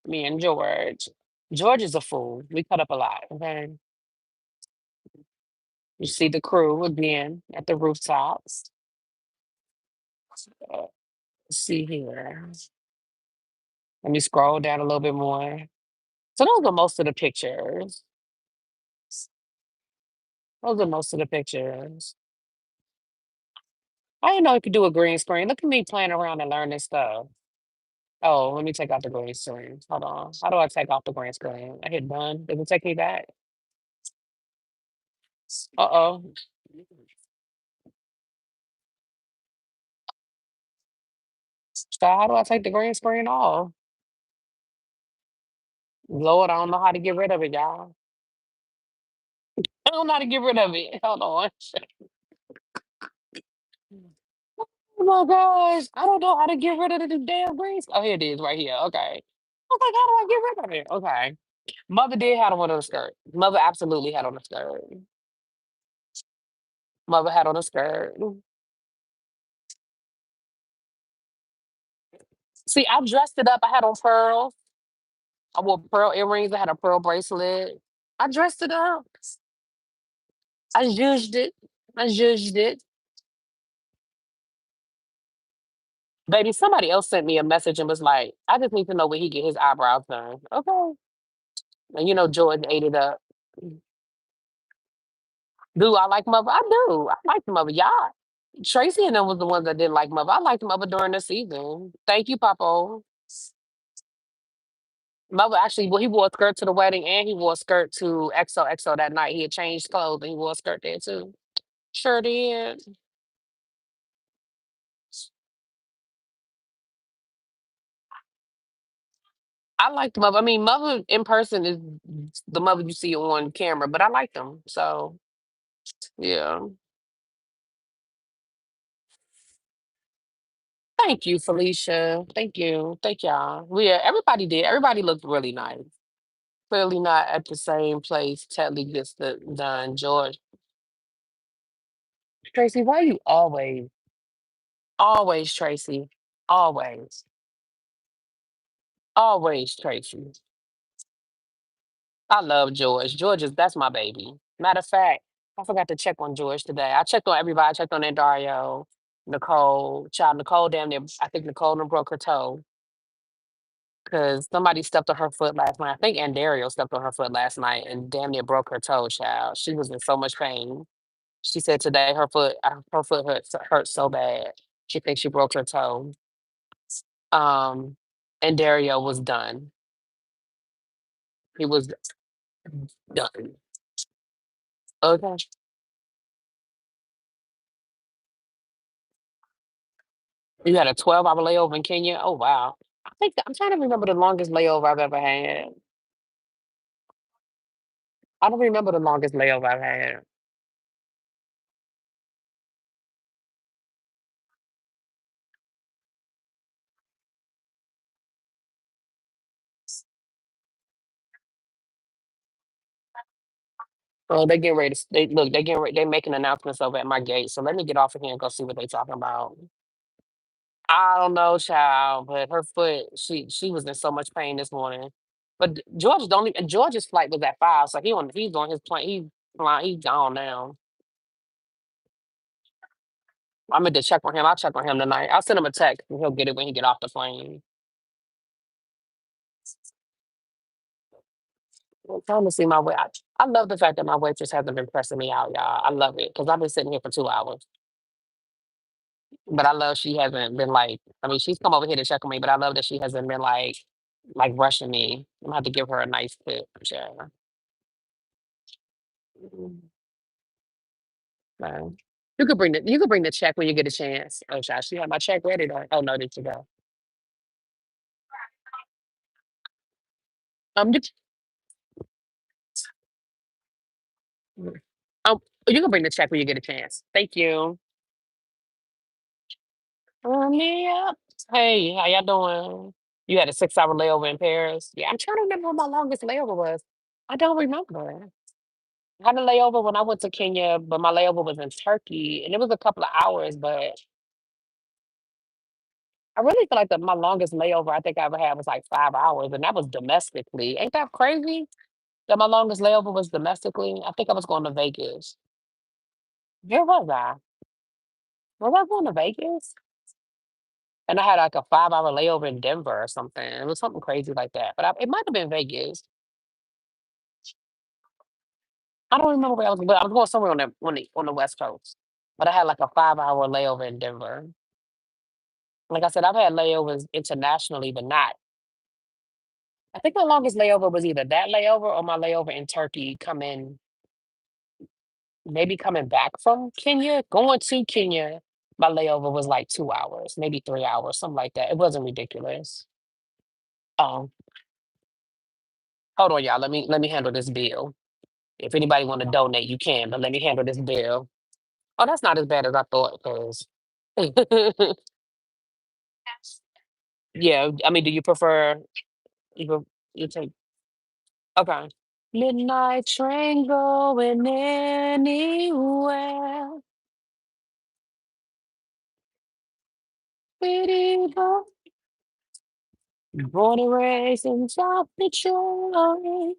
me and George. George is a fool. We cut up a lot. Okay. You see the crew again at the rooftops. Uh, let's see here. Let me scroll down a little bit more. So those are most of the pictures. Those are most of the pictures. I didn't know you could do a green screen. Look at me playing around and learning stuff. Oh, let me take out the green screen. Hold on. How do I take off the green screen? I hit done. Does it take me back? Uh-oh. So how do I take the green screen off? Lord, I don't know how to get rid of it, y'all. I don't know how to get rid of it. Hold on. Oh my gosh. I don't know how to get rid of the damn green. Oh, here it is right here. Okay. I was like, how do I get rid of it? Okay. Mother did have on a skirt. Mother absolutely had on a skirt. Mother had on a skirt. See, I dressed it up. I had on pearls. I wore pearl earrings. I had a pearl bracelet. I dressed it up. I judged it. I judged it. Baby, somebody else sent me a message and was like, I just need to know where he get his eyebrows done. Okay. And you know Jordan ate it up. Do I like Mother? I do. I like Mother. Y'all. Tracy and them was the ones that didn't like Mother. I liked Mother during the season. Thank you, Papa. Mother actually, well, he wore a skirt to the wedding and he wore a skirt to XOXO that night. He had changed clothes and he wore a skirt there too. Sure did. I liked Mother. I mean, Mother in person is the Mother you see on camera, but I like them. So, yeah. Thank you, Felicia. Thank you. Thank y'all. Yeah, everybody did. Everybody looked really nice. Clearly not at the same place Tedley gets the done. George. Tracy, why you always, Tracy? Always. Always, Tracy. I love George. George is that's my baby. Matter of fact, I forgot to check on George today. I checked on everybody. I checked on Dario, Nicole, child Nicole. Damn near, I think Nicole done broke her toe because somebody stepped on her foot last night. I think Dario stepped on her foot last night and damn near broke her toe. Child, she was in so much pain. She said today her foot hurt so bad. She thinks she broke her toe. Um, and Dario was done. He was done. Okay. You had a 12-hour layover in Kenya? Oh wow. I'm trying to remember the longest layover I've ever had. I don't remember the longest layover I've had. Oh, they getting ready to they look, they getting ready, they making announcements over at my gate. So let me get off of here and go see what they talking about. I don't know, child, but her foot, she was in so much pain this morning. But George's flight was at 5, so he's on his plane. He's gone now. I'm going to check on him. I'll check on him tonight. I'll send him a text and he'll get it when he get off the plane. I'm trying to see my way. I love the fact that my waitress hasn't been pressing me out, y'all. I love it because I've been sitting here for 2 hours. But I love she hasn't been like, I mean, she's come over here to check on me, but I love that she hasn't been like rushing me. I'm gonna have to give her a nice tip. Yeah. Mm, so, you could bring the check when you get a chance. Oh, child, she had my check ready though. Oh no, did you go? Did you, um, you can bring the check when you get a chance. Thank you. Me up. Hey, how y'all doing? You had a 6-hour layover in Paris. Yeah, I'm trying to remember what my longest layover was. I don't remember. I had a layover when I went to Kenya, but my layover was in Turkey, and it was a couple of hours. But I really feel like my longest layover I think I ever had was like 5 hours, and that was domestically. Ain't that crazy? That my longest layover was domestically. I think I was going to Vegas. Where was I? Was I going to Vegas? And I had like a 5-hour layover in Denver or something. It was something crazy like that. But it might have been Vegas. I don't remember where I was, but I was going somewhere on the West Coast. But I had like a 5-hour layover in Denver. Like I said, I've had layovers internationally, but not. I think my longest layover was either that layover or my layover in Turkey maybe coming back from Kenya. Going to Kenya, my layover was like 2 hours, maybe 3 hours, something like that. It wasn't ridiculous. Um, Hold on, y'all. Let me handle this bill. If anybody want to donate, you can, but let me handle this bill. Oh, that's not as bad as I thought, because yeah, I mean, do you prefer you take okay. Midnight train going anywhere. Pretty born and raised in South Detroit.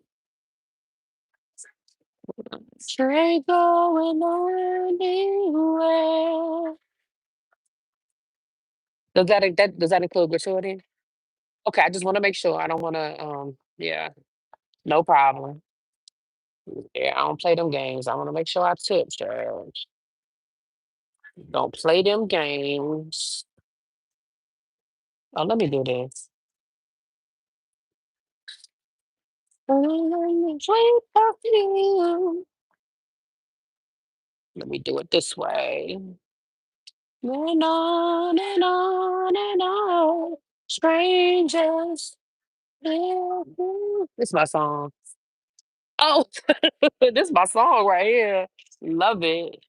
Train going anywhere. Does that include gratuity? Okay, I just want to make sure. I don't want to. Yeah, no problem. Yeah, I don't play them games. I want to make sure I tip, sure. Don't play them games. Oh, let me do this. Let me do it this way. And on and on and on. Strangers. This is my song. Oh, this is my song right here. Love it.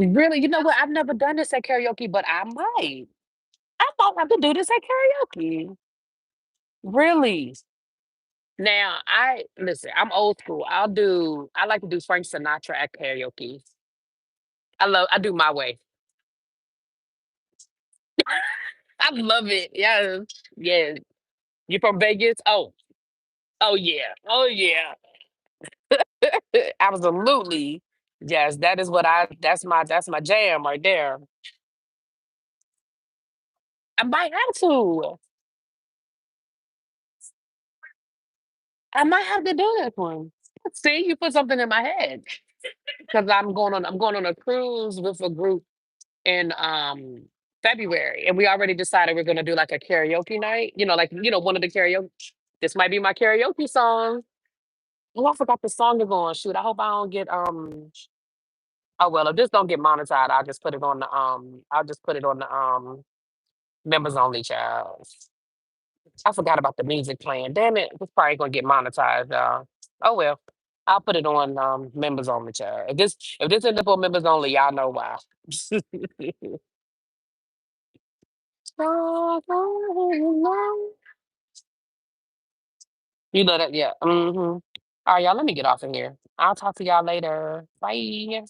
Really, you know what? I've never done this at karaoke, but I might. I thought I could do this at karaoke. Really? Now, I listen, I'm old school. I like to do Frank Sinatra at karaoke. I do my way. I love it. Yes. Yes. You from Vegas? Oh, oh yeah. Oh yeah. Absolutely. Yes, that's my jam right there. I might have to. I might have to do this one. See, you put something in my head. Because I'm going on a cruise with a group in February. And we already decided we're gonna do like a karaoke night, like one of the karaoke. This might be my karaoke song. Oh, I forgot the song is on. Shoot, I hope I don't get oh well, if this don't get monetized, I'll just put it on the members only child. I forgot about the music playing. Damn it, it's probably gonna get monetized, y'all. Oh well. I'll put it on members only child. If this end up on members only, y'all know why. You know that, yeah. All right, y'all. Let me get off of here. I'll talk to y'all later. Bye.